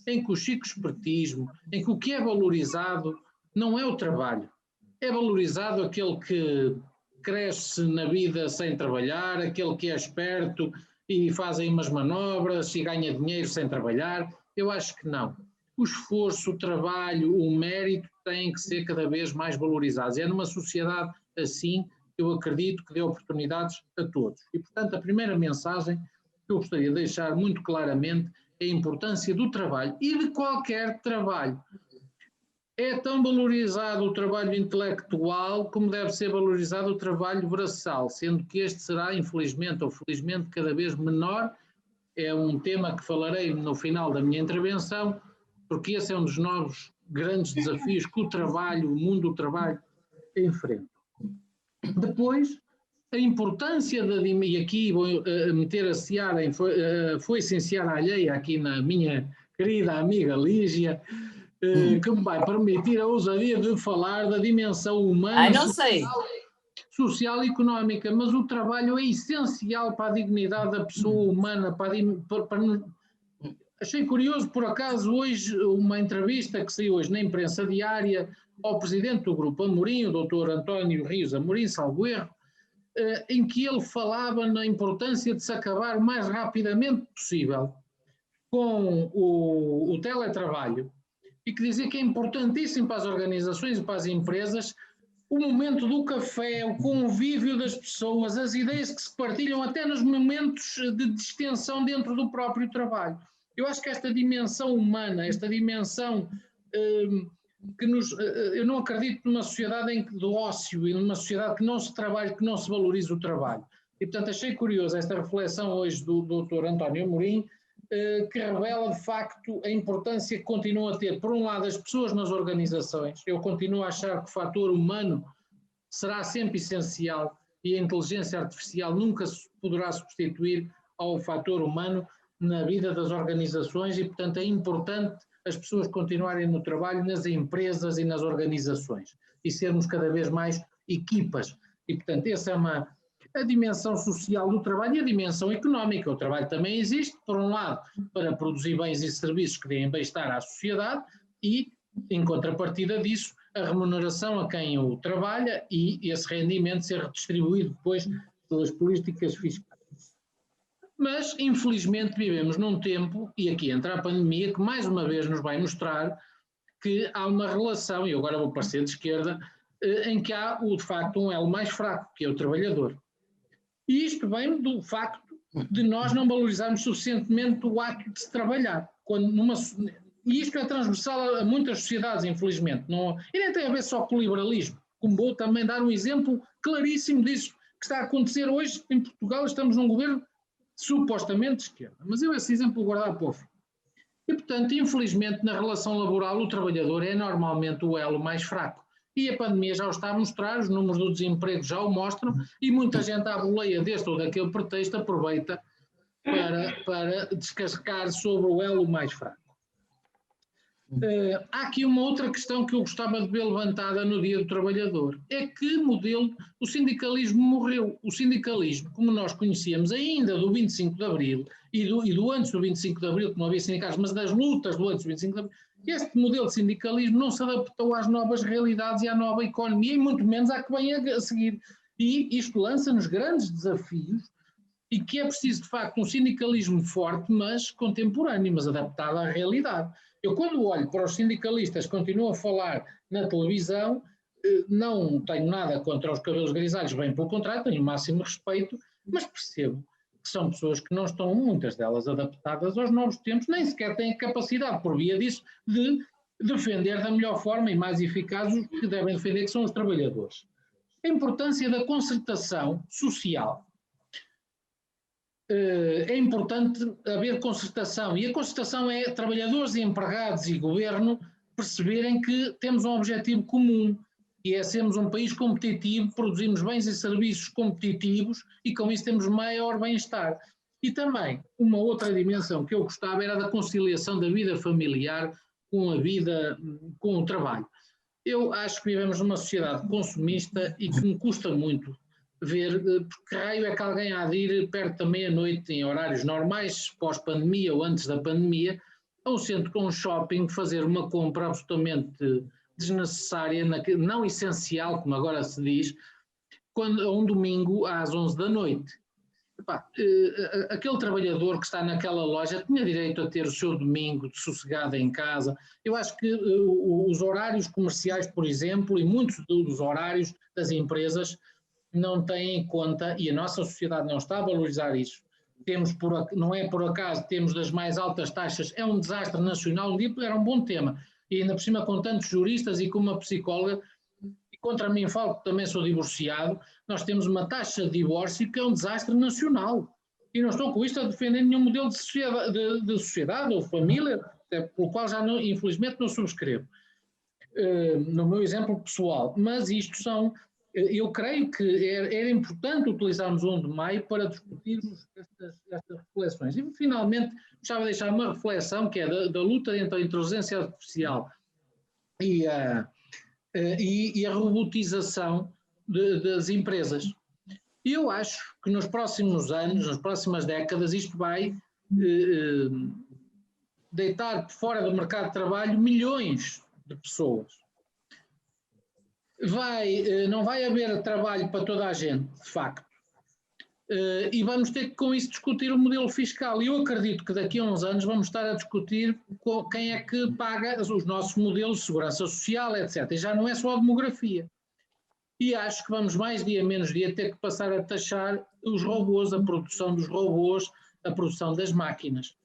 em que o chico-espertismo, em que o que é valorizado não é o trabalho, é valorizado aquele que cresce na vida sem trabalhar, aquele que é esperto e faz aí umas manobras e ganha dinheiro sem trabalhar. Eu acho que não. O esforço, o trabalho, o mérito têm que ser cada vez mais valorizados. É numa sociedade assim que eu acredito que dê oportunidades a todos. E, portanto, a primeira mensagem que eu gostaria de deixar muito claramente é a importância do trabalho e de qualquer trabalho. É tão valorizado o trabalho intelectual como deve ser valorizado o trabalho braçal, sendo que este será, infelizmente ou felizmente, cada vez menor. É um tema que falarei no final da minha intervenção, porque esse é um dos novos grandes desafios que o trabalho, o mundo do trabalho, enfrenta. Depois, a importância e aqui vou meter a seara, foi seara alheia aqui na minha querida amiga Lígia, que me vai permitir a ousadia de falar da dimensão humana, social e económica, mas o trabalho é essencial para a dignidade da pessoa humana. Achei curioso, por acaso, hoje, uma entrevista que saiu hoje na imprensa diária ao presidente do Grupo Amorim, o Dr. António Rios Amorim, salvo erro, em que ele falava na importância de se acabar o mais rapidamente possível com o teletrabalho, e que dizia que é importantíssimo para as organizações e para as empresas o momento do café, o convívio das pessoas, as ideias que se partilham até nos momentos de distensão dentro do próprio trabalho. Eu acho que esta dimensão humana, esta dimensão eu não acredito numa sociedade do ócio e numa sociedade que não se trabalha, que não se valoriza o trabalho. E, portanto, achei curioso esta reflexão hoje do Dr. António Amorim, que revela, de facto, a importância que continuam a ter, por um lado, as pessoas nas organizações. Eu continuo a achar que o fator humano será sempre essencial e a inteligência artificial nunca se poderá substituir ao fator humano na vida das organizações e, portanto, é importante as pessoas continuarem no trabalho nas empresas e nas organizações e sermos cada vez mais equipas. E, portanto, essa é a dimensão social do trabalho e a dimensão económica. O trabalho também existe, por um lado, para produzir bens e serviços que deem bem-estar à sociedade e, em contrapartida disso, a remuneração a quem o trabalha e esse rendimento ser redistribuído depois pelas políticas fiscais. Mas, infelizmente, vivemos num tempo, e aqui entra a pandemia, que mais uma vez nos vai mostrar que há uma relação, e eu agora vou parecer de esquerda, em que há, de facto, um elo mais fraco, que é o trabalhador. E isto vem do facto de nós não valorizarmos suficientemente o ato de se trabalhar. e isto é transversal a muitas sociedades, infelizmente, não, e nem tem a ver só com o liberalismo, como vou também dar um exemplo claríssimo disso que está a acontecer hoje em Portugal. Estamos num governo supostamente de esquerda, mas eu esse exemplo vou guardar para o fim. E, portanto, infelizmente, na relação laboral, o trabalhador é normalmente o elo mais fraco. E a pandemia já o está a mostrar, os números do desemprego já o mostram, e muita gente à boleia deste ou daquele pretexto aproveita para descascar sobre o elo mais fraco. Há aqui uma outra questão que eu gostava de ver levantada no Dia do Trabalhador. É que modelo o sindicalismo morreu. O sindicalismo, como nós conhecíamos ainda do 25 de Abril e do antes do 25 de Abril, que não havia sindicatos, mas das lutas do antes do 25 de Abril, este modelo de sindicalismo não se adaptou às novas realidades e à nova economia, e muito menos à que vem a seguir. E isto lança-nos grandes desafios, e que é preciso, de facto, um sindicalismo forte, mas contemporâneo, mas adaptado à realidade. Eu, quando olho para os sindicalistas que continuam a falar na televisão, não tenho nada contra os cabelos grisalhos, bem pelo contrário, tenho o máximo respeito, mas percebo que são pessoas que não estão, muitas delas, adaptadas aos novos tempos, nem sequer têm a capacidade, por via disso, de defender da melhor forma e mais eficaz os que devem defender, que são os trabalhadores. A importância da concertação social. É importante haver concertação, e a concertação é trabalhadores e empregados e governo perceberem que temos um objetivo comum, e é sermos um país competitivo, produzimos bens e serviços competitivos e com isso temos maior bem-estar. E também uma outra dimensão que eu gostava era da conciliação da vida familiar com a vida, com o trabalho. Eu acho que vivemos numa sociedade consumista e que me custa muito ver porque raio é que alguém há de ir perto da meia-noite em horários normais, pós-pandemia ou antes da pandemia, a um centro com um shopping, fazer uma compra absolutamente desnecessária, não essencial, como agora se diz, a um domingo às 11 da noite. Aquele trabalhador que está naquela loja tinha direito a ter o seu domingo sossegado em casa. Eu acho que os horários comerciais, por exemplo, e muitos dos horários das empresas não têm em conta, e a nossa sociedade não está a valorizar isso. Não é por acaso, temos das mais altas taxas, é um desastre nacional, um dia era um bom tema, e ainda por cima com tantos juristas e com uma psicóloga, e contra mim falo que também sou divorciado, nós temos uma taxa de divórcio que é um desastre nacional, e não estou com isto a defender nenhum modelo de sociedade ou família, pelo qual já não, infelizmente não subscrevo, no meu exemplo pessoal, mas isto são... Eu creio que era importante utilizarmos o 1 de maio para discutirmos estas reflexões. E, finalmente, gostava de deixar uma reflexão que é da luta entre a inteligência artificial e a robotização das empresas. E eu acho que nos próximos anos, nas próximas décadas, isto vai deitar fora do mercado de trabalho milhões de pessoas. Não vai haver trabalho para toda a gente, de facto, e vamos ter que com isso discutir o modelo fiscal, e eu acredito que daqui a uns anos vamos estar a discutir quem é que paga os nossos modelos de segurança social, etc, e já não é só a demografia, e acho que vamos mais dia menos dia ter que passar a taxar os robôs, a produção dos robôs, a produção das máquinas.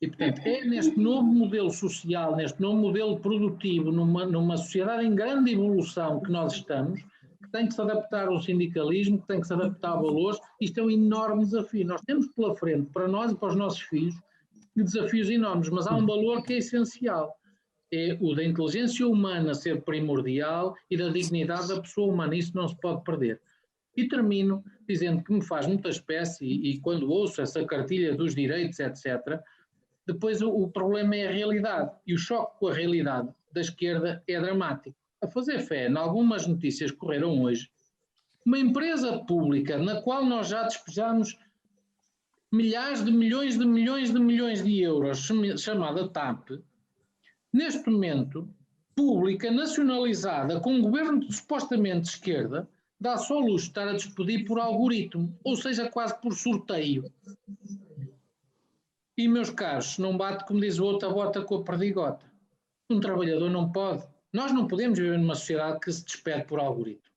E, portanto, é neste novo modelo social, neste novo modelo produtivo, numa sociedade em grande evolução que nós estamos, que tem que se adaptar ao sindicalismo, que tem que se adaptar a valores. Isto é um enorme desafio. Nós temos pela frente, para nós e para os nossos filhos, desafios enormes, mas há um valor que é essencial. É o da inteligência humana ser primordial e da dignidade da pessoa humana. Isso não se pode perder. E termino dizendo que me faz muita espécie, e quando ouço essa cartilha dos direitos, etc., depois o problema é a realidade, e o choque com a realidade da esquerda é dramático. A fazer fé, em algumas notícias que correram hoje, uma empresa pública na qual nós já despejamos milhares de milhões de euros, chamada TAP, neste momento, pública, nacionalizada, com um governo supostamente de esquerda, dá só o luxo de estar a despedir por algoritmo, ou seja, quase por sorteio. E, meus caros, não bate, como diz o outro, a bota com a perdigota. Um trabalhador não pode. Nós não podemos viver numa sociedade que se despede por algoritmo.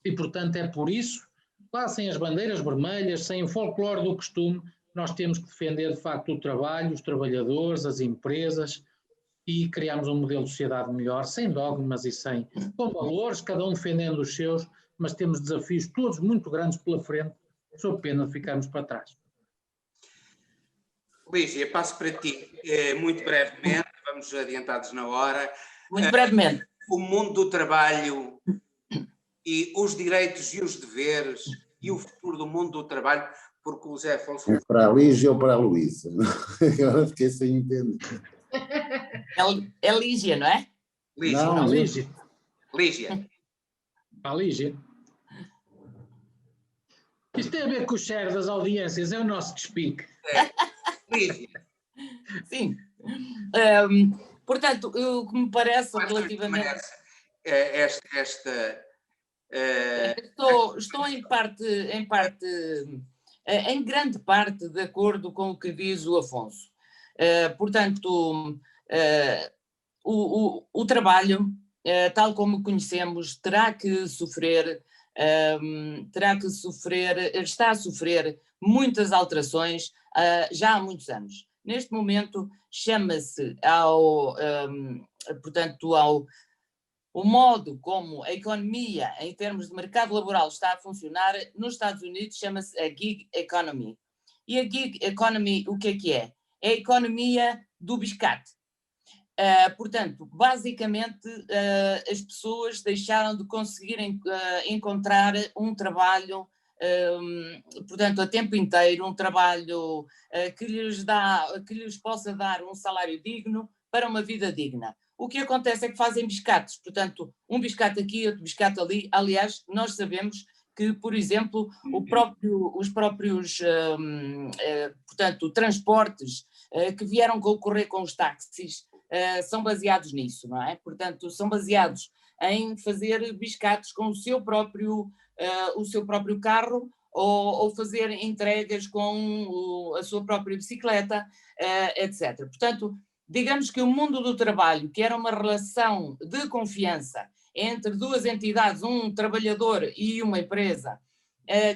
E, portanto, é por isso, lá sem as bandeiras vermelhas, sem o folclore do costume, nós temos que defender, de facto, o trabalho, os trabalhadores, as empresas, e criamos um modelo de sociedade melhor, sem dogmas e com valores, cada um defendendo os seus, mas temos desafios todos muito grandes pela frente, sob pena de ficarmos para trás. Lígia, passo para ti, muito brevemente, vamos adiantados na hora. Muito brevemente. O mundo do trabalho e os direitos e os deveres e o futuro do mundo do trabalho, porque o Zé Afonso... É para a Lígia ou para a Luísa? Agora fiquei sem entender. É Lígia, não é? Lígia. Não, Lígia. Lígia. A Lígia. Isto tem a ver com o share das audiências, é o nosso que speak. Lígia. Sim. Portanto, o que me parece relativamente... Estou em grande parte de acordo com o que diz o Afonso. Portanto, o trabalho, tal como o conhecemos, está a sofrer muitas alterações já há muitos anos. Neste momento, chama-se o modo como a economia, em termos de mercado laboral, está a funcionar, nos Estados Unidos chama-se a gig economy. E a gig economy, o que é? É a economia do biscate. Portanto, basicamente, as pessoas deixaram de conseguir encontrar um trabalho, portanto, a tempo inteiro, um trabalho que lhes possa dar um salário digno para uma vida digna. O que acontece é que fazem biscates, portanto, um biscate aqui, outro biscate ali. Aliás, nós sabemos que, por exemplo, os próprios portanto, transportes que vieram concorrer com os táxis são baseados nisso, não é? Portanto, são baseados em fazer biscates com o seu próprio carro ou fazer entregas com a sua própria bicicleta, etc. Portanto, digamos que o mundo do trabalho, que era uma relação de confiança entre duas entidades, um trabalhador e uma empresa,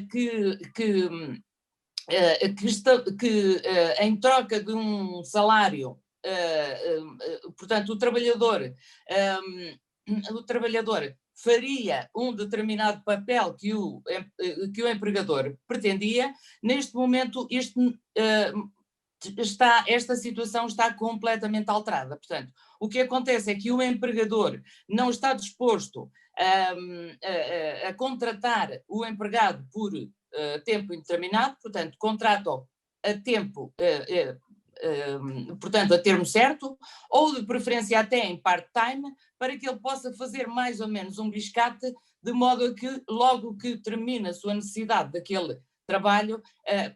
que em troca de um salário, portanto, o trabalhador faria um determinado papel que o empregador pretendia. Neste momento, esta situação está completamente alterada. Portanto, o que acontece é que o empregador não está disposto a contratar o empregado por tempo indeterminado, portanto, contrata-o a tempo, portanto, a termo certo, ou de preferência até em part-time, para que ele possa fazer mais ou menos um biscate, de modo a que, logo que termine a sua necessidade daquele trabalho,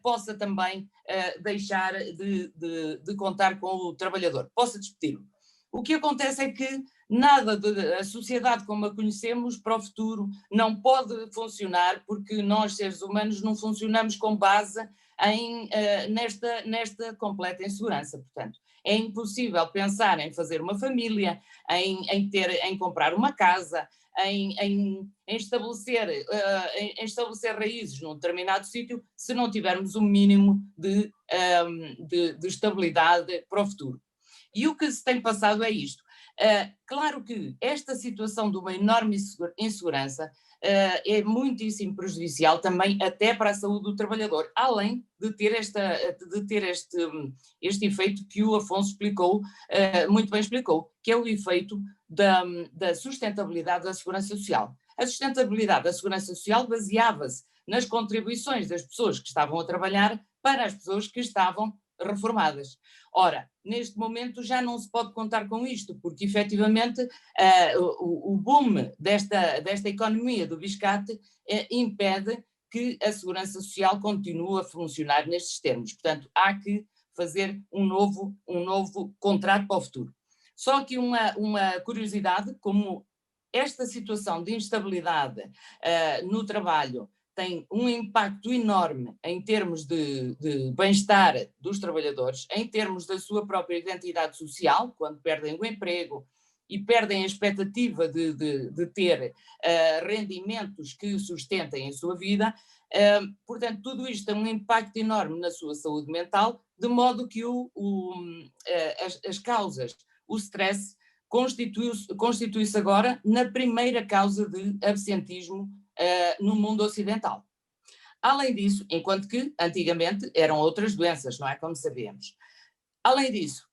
possa também deixar de contar com o trabalhador, possa despedi-lo. O que acontece é que a sociedade como a conhecemos para o futuro não pode funcionar, porque nós, seres humanos, não funcionamos com base nesta completa insegurança. Portanto, é impossível pensar em fazer uma família, em comprar uma casa, em estabelecer raízes num determinado sítio, se não tivermos um mínimo de estabilidade para o futuro. E o que se tem passado é isto. Claro que esta situação de uma enorme insegurança é muitíssimo prejudicial também até para a saúde do trabalhador, além de ter este efeito que o Afonso explicou, muito bem explicou, que é o efeito da sustentabilidade da segurança social. A sustentabilidade da segurança social baseava-se nas contribuições das pessoas que estavam a trabalhar para as pessoas que estavam reformadas. Ora, neste momento já não se pode contar com isto, porque efetivamente o boom desta economia do biscate impede que a segurança social continue a funcionar nestes termos. Portanto, há que fazer um novo contrato para o futuro. Só aqui uma curiosidade, como esta situação de instabilidade no trabalho tem um impacto enorme em termos de bem-estar dos trabalhadores, em termos da sua própria identidade social, quando perdem o emprego e perdem a expectativa de ter rendimentos que sustentem a sua vida. Portanto, tudo isto tem um impacto enorme na sua saúde mental, de modo que as causas, o stress constitui-se agora na primeira causa de absentismo no mundo ocidental. Além disso, enquanto que antigamente eram outras doenças, não é? Como sabemos. Além disso,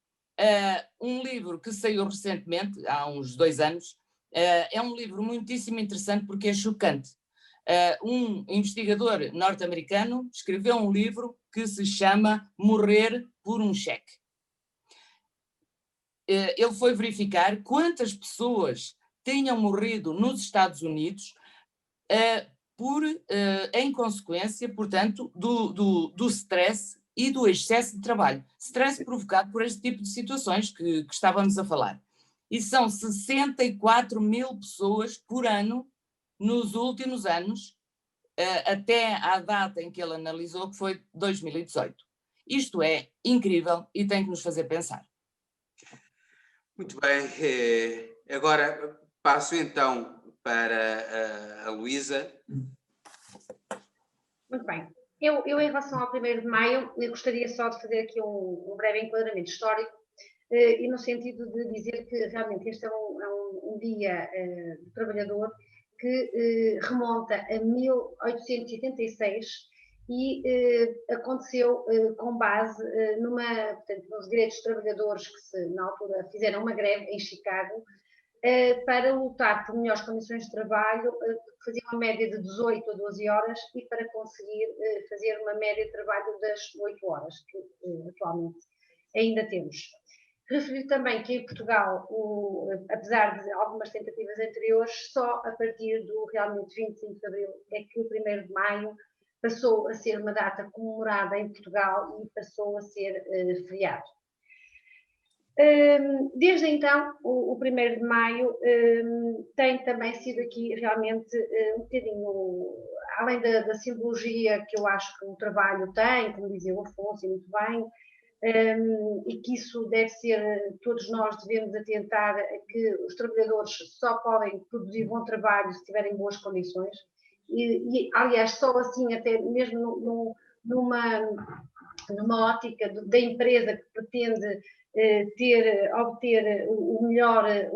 um livro que saiu recentemente, há uns 2 anos, é um livro muitíssimo interessante porque é chocante. Um investigador norte-americano escreveu um livro que se chama Morrer por um Cheque. Ele foi verificar quantas pessoas tinham morrido nos Estados Unidos em consequência, portanto, do stress e do excesso de trabalho. Stress provocado por este tipo de situações que estávamos a falar. E são 64 mil pessoas por ano nos últimos anos, até à data em que ele analisou, que foi 2018. Isto é incrível e tem que nos fazer pensar. Muito bem. Agora passo então para a Luísa. Muito bem. Eu, em relação ao 1º de maio, eu gostaria só de fazer aqui um breve enquadramento histórico, e no sentido de dizer que realmente este é um dia do trabalhador que remonta a 1886 e aconteceu com base portanto, nos direitos dos trabalhadores que na altura fizeram uma greve em Chicago para lutar por melhores condições de trabalho, faziam uma média de 18 a 12 horas e para conseguir fazer uma média de trabalho das 8 horas, que atualmente ainda temos. Referir também que em Portugal, apesar de algumas tentativas anteriores, só a partir do realmente 25 de abril é que o 1º de maio passou a ser uma data comemorada em Portugal e passou a ser feriado. Desde então, o 1º de maio tem também sido aqui realmente um bocadinho, além da simbologia que eu acho que o trabalho tem, como dizia o Afonso muito bem, e que isso deve ser, todos nós devemos atentar a que os trabalhadores só podem produzir bom trabalho se tiverem boas condições, e aliás, só assim, até mesmo numa ótica da empresa que pretende obter o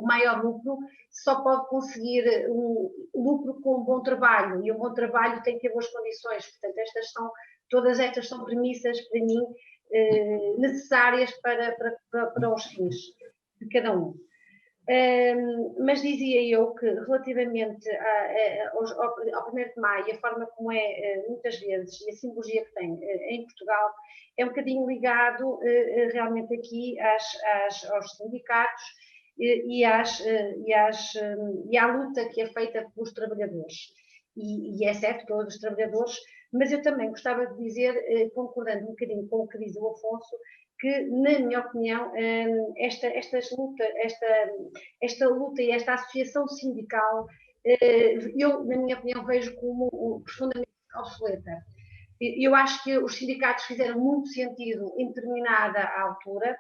maior lucro, só pode conseguir um lucro com um bom trabalho, e um bom trabalho tem que ter boas condições. Portanto, todas estas são premissas, para mim, necessárias para os fins de cada um. Mas dizia eu que relativamente ao 1º de maio, a forma como é muitas vezes, e a simbologia que tem em Portugal, é um bocadinho ligado realmente aqui aos sindicatos e à luta que é feita pelos trabalhadores. E é certo, todos os trabalhadores, mas eu também gostava de dizer, concordando um bocadinho com o que diz o Afonso, que, na minha opinião, esta luta e esta associação sindical, eu, na minha opinião, vejo como profundamente obsoleta. Eu acho que os sindicatos fizeram muito sentido em determinada altura.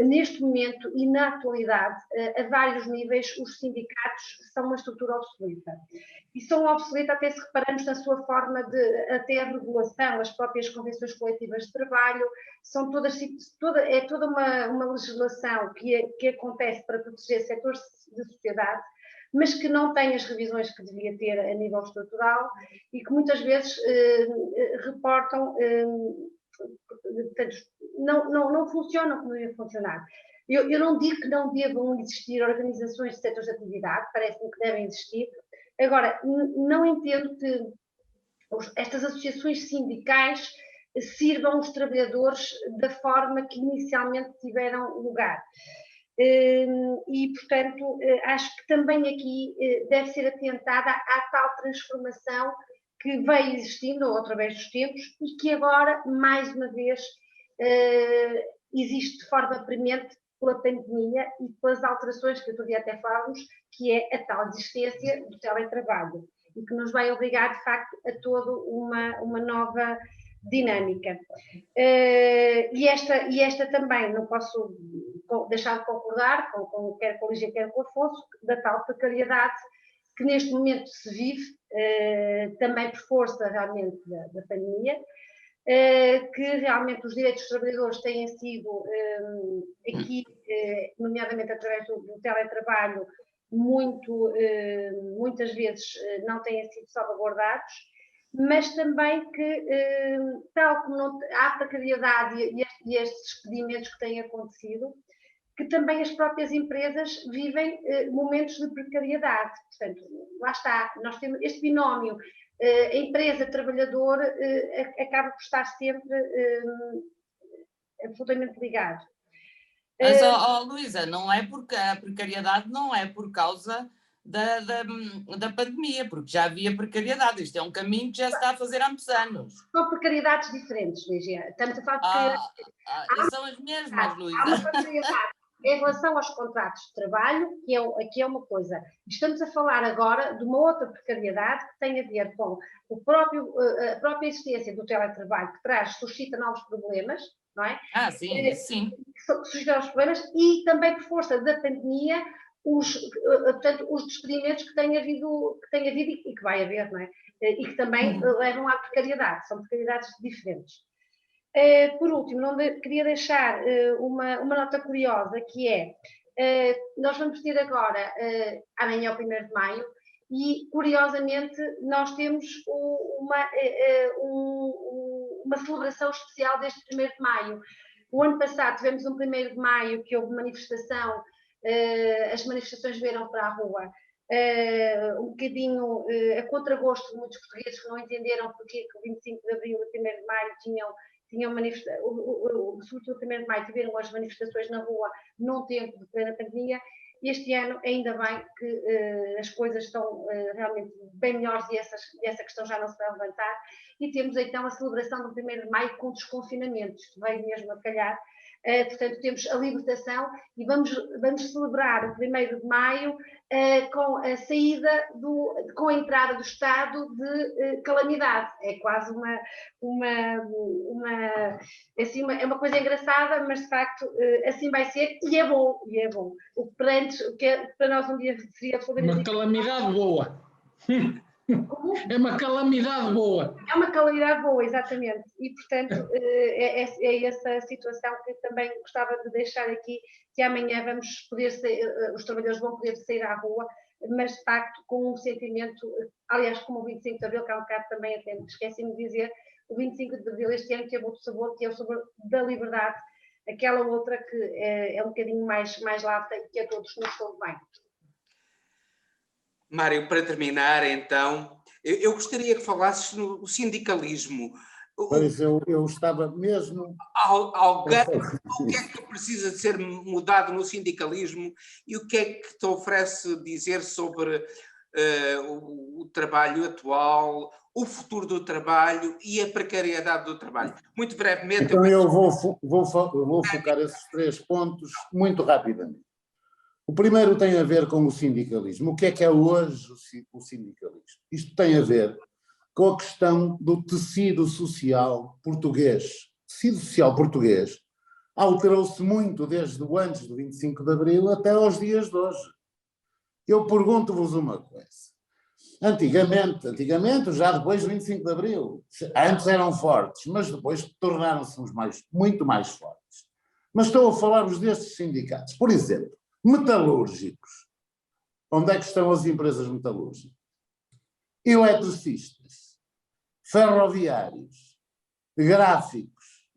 Neste momento e na atualidade, a vários níveis, os sindicatos são uma estrutura obsoleta. E são obsoleta até se repararmos na sua forma até a regulação, as próprias convenções coletivas de trabalho, é toda uma legislação que acontece para proteger setores de sociedade, mas que não tem as revisões que devia ter a nível estrutural e que muitas vezes reportam, portanto, não funcionam como devem funcionar. Eu não digo que não devam existir organizações de setores de atividade, parece-me que devem existir. Agora, não entendo que estas associações sindicais sirvam os trabalhadores da forma que inicialmente tiveram lugar. E, portanto, acho que também aqui deve ser atentada à tal transformação que veio existindo através dos tempos e que agora, mais uma vez, existe de forma premente pela pandemia e pelas alterações que outro dia até falamos, que é a tal existência do teletrabalho e que nos vai obrigar, de facto, a toda uma nova dinâmica. E esta também não posso deixar de concordar, quer com a Lígia, quer com o Afonso, da tal precariedade que neste momento se vive, também por força realmente da pandemia, que realmente os direitos dos trabalhadores têm sido, aqui, nomeadamente através do teletrabalho, muitas vezes não têm sido salvaguardados, mas também que, tal como não, há precariedade e estes despedimentos que têm acontecido, que também as próprias empresas vivem momentos de precariedade. Portanto, lá está, nós temos este binómio, empresa-trabalhador, acaba por estar sempre absolutamente ligado. Mas, Luísa, não é porque a precariedade não é por causa da pandemia, porque já havia precariedade. Isto é um caminho que já se está a fazer há muitos anos. São precariedades diferentes, Lígia. Estamos a falar de precariedades. São as mesmas, Luísa. Há uma precariedade em relação aos contratos de trabalho, que é uma coisa. Estamos a falar agora de uma outra precariedade que tem a ver com a própria existência do teletrabalho, que suscita novos problemas, não é? Sim, sim. Suscita novos problemas e também por força da pandemia, portanto, os despedimentos que tem havido e que vai haver, não é? E que também levam à precariedade. São precariedades diferentes. Por último, queria deixar uma nota curiosa, que é, nós vamos ter agora, amanhã é o 1º de maio, e curiosamente nós temos uma celebração especial deste 1º de maio. O ano passado tivemos um 1º de maio que houve manifestação, as manifestações vieram para a rua, um bocadinho a contragosto de muitos portugueses que não entenderam porque que o 25 de Abril e o 1º de Maio tinham sobretudo o 1º de Maio, tiveram as manifestações na rua num tempo de plena pandemia. Este ano, ainda bem que as coisas estão realmente bem melhores e essa questão já não se vai levantar. E temos então a celebração do 1º de Maio com desconfinamentos, que veio mesmo a calhar. Portanto, temos a libertação e vamos celebrar o 1º de Maio com a saída, com a entrada do estado de calamidade. É quase é uma coisa engraçada, mas de facto assim vai ser e é bom. O que para nós um dia seria absolutamente... Uma calamidade boa. É uma calamidade boa. É uma calamidade boa, exatamente. E, portanto, é essa situação que também gostava de deixar aqui, que amanhã vamos poder os trabalhadores vão poder sair à rua, mas, de facto, com um sentimento, aliás, como o 25 de Abril, que há um bocado também até esqueci-me de dizer, o 25 de Abril este ano teve outro sabor, que é o sabor da liberdade, aquela outra que é um bocadinho mais lata e que a todos nos soube bem. Mário, para terminar, então, eu gostaria que falasses no sindicalismo. Pois eu estava mesmo... O que é que precisa de ser mudado no sindicalismo e o que é que te oferece dizer sobre o trabalho atual, o futuro do trabalho e a precariedade do trabalho? Muito brevemente... Então eu vou focar esses 3 pontos muito rapidamente. O primeiro tem a ver com o sindicalismo. O que é hoje o sindicalismo? Isto tem a ver com a questão do tecido social português. O tecido social português alterou-se muito desde antes do 25 de Abril até aos dias de hoje. Eu pergunto-vos uma coisa. Antigamente, já depois do 25 de Abril, antes eram fortes, mas depois tornaram-se muito mais fortes. Mas estou a falar-vos destes sindicatos. Por exemplo, metalúrgicos. Onde é que estão as empresas metalúrgicas? Eletricistas, ferroviários, gráficos.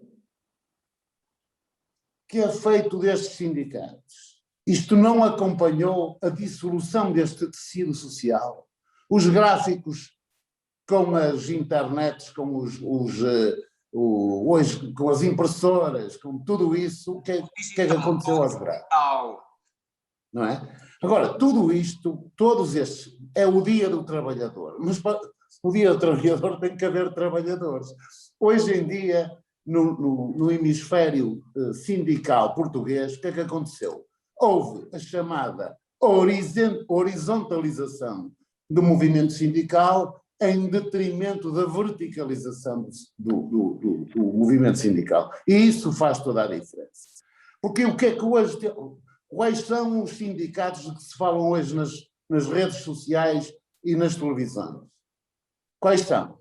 Que é feito destes sindicatos? Isto não acompanhou a dissolução deste tecido social? Os gráficos com as internets, com hoje, com as impressoras, com tudo isso, o que é que aconteceu aos gráficos? Não é? Agora, tudo isto, todos estes, é o dia do trabalhador, mas o dia do trabalhador tem que haver trabalhadores. Hoje em dia, no hemisfério sindical português, o que é que aconteceu? Houve a chamada horizontalização do movimento sindical em detrimento da verticalização do movimento sindical. E isso faz toda a diferença. Porque o que é que hoje... Quais são os sindicatos de que se falam hoje nas redes sociais e nas televisões? Quais são?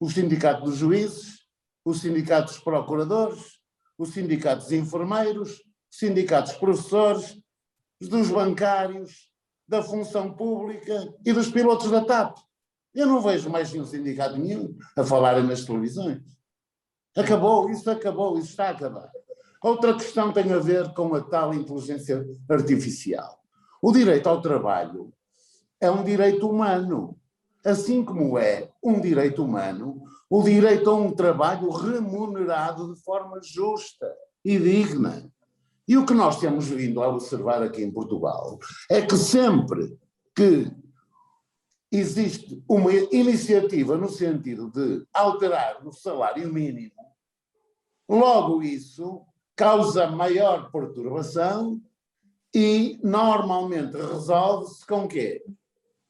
O sindicato dos juízes, o sindicato dos procuradores, o sindicato dos enfermeiros, o sindicato dos professores, dos bancários, da função pública e dos pilotos da TAP. Eu não vejo mais nenhum sindicato nenhum a falarem nas televisões. Acabou, isso está a acabar. Outra questão tem a ver com a tal inteligência artificial. O direito ao trabalho é um direito humano, assim como é um direito humano o direito a um trabalho remunerado de forma justa e digna. E o que nós temos vindo a observar aqui em Portugal é que sempre que existe uma iniciativa no sentido de alterar o salário mínimo, logo isso causa maior perturbação e normalmente resolve-se com quê?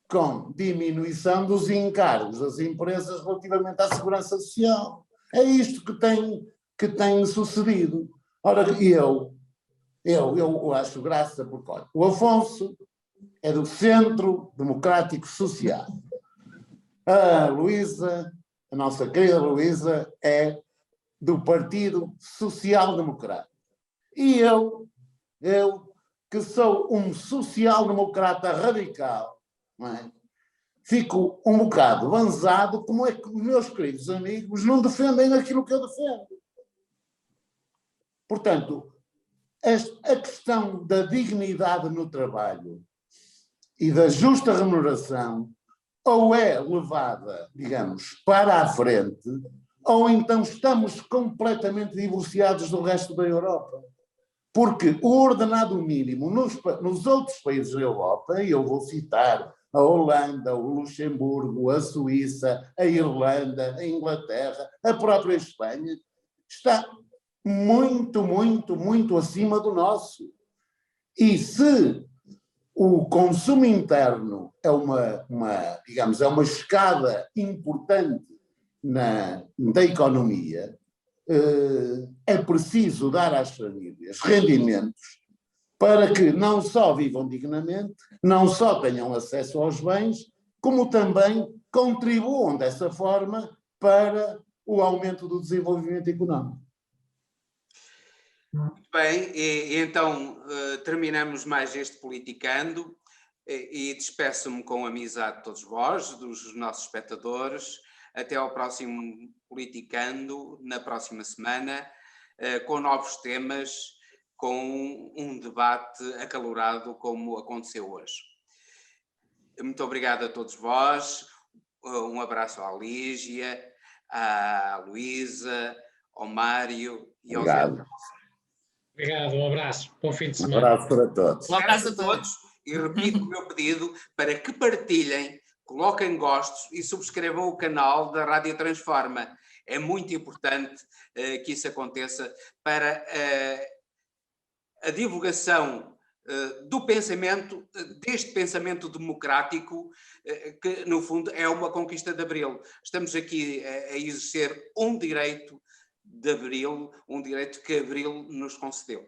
Com diminuição dos encargos das empresas relativamente à segurança social. É isto que tem sucedido. Ora, eu acho graça porque, olha, o Afonso é do Centro Democrático Social. A Luísa, a nossa querida Luísa, é do Partido Social Democrata. E eu que sou um social-democrata radical, não é? Fico um bocado banzado como é que os meus queridos amigos não defendem aquilo que eu defendo. Portanto, a questão da dignidade no trabalho e da justa remuneração ou é levada, digamos, para a frente, ou então estamos completamente divorciados do resto da Europa. Porque o ordenado mínimo nos outros países da Europa, e eu vou citar a Holanda, o Luxemburgo, a Suíça, a Irlanda, a Inglaterra, a própria Espanha, está muito, muito, muito acima do nosso. E se o consumo interno é é uma escada importante da economia, é preciso dar às famílias rendimentos para que não só vivam dignamente, não só tenham acesso aos bens, como também contribuam dessa forma para o aumento do desenvolvimento económico. Muito bem, e então terminamos mais este Politicando e despeço-me com a amizade de todos vós, dos nossos espectadores. Até ao próximo Politicando, na próxima semana, com novos temas, com um debate acalorado como aconteceu hoje. Muito obrigado a todos vós, um abraço à Lígia, à Luísa, ao Mário e ao Zé. Obrigado, um abraço, bom fim de semana. Um abraço para todos. Um abraço a todos. E repito o meu pedido para que partilhem, coloquem gostos e subscrevam o canal da Rádio Transforma. É muito importante que isso aconteça para a divulgação do pensamento, deste pensamento democrático, que no fundo é uma conquista de Abril. Estamos aqui a exercer um direito de Abril, um direito que Abril nos concedeu.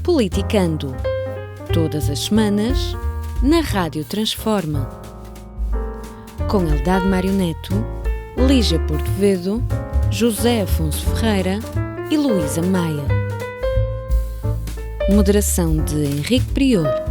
Politicando, todas as semanas, na Rádio Transforma. Com Eldade Mário Neto, Lígia Portovedo, José Afonso Ferreira e Luísa Maia. Moderação de Henrique Prior.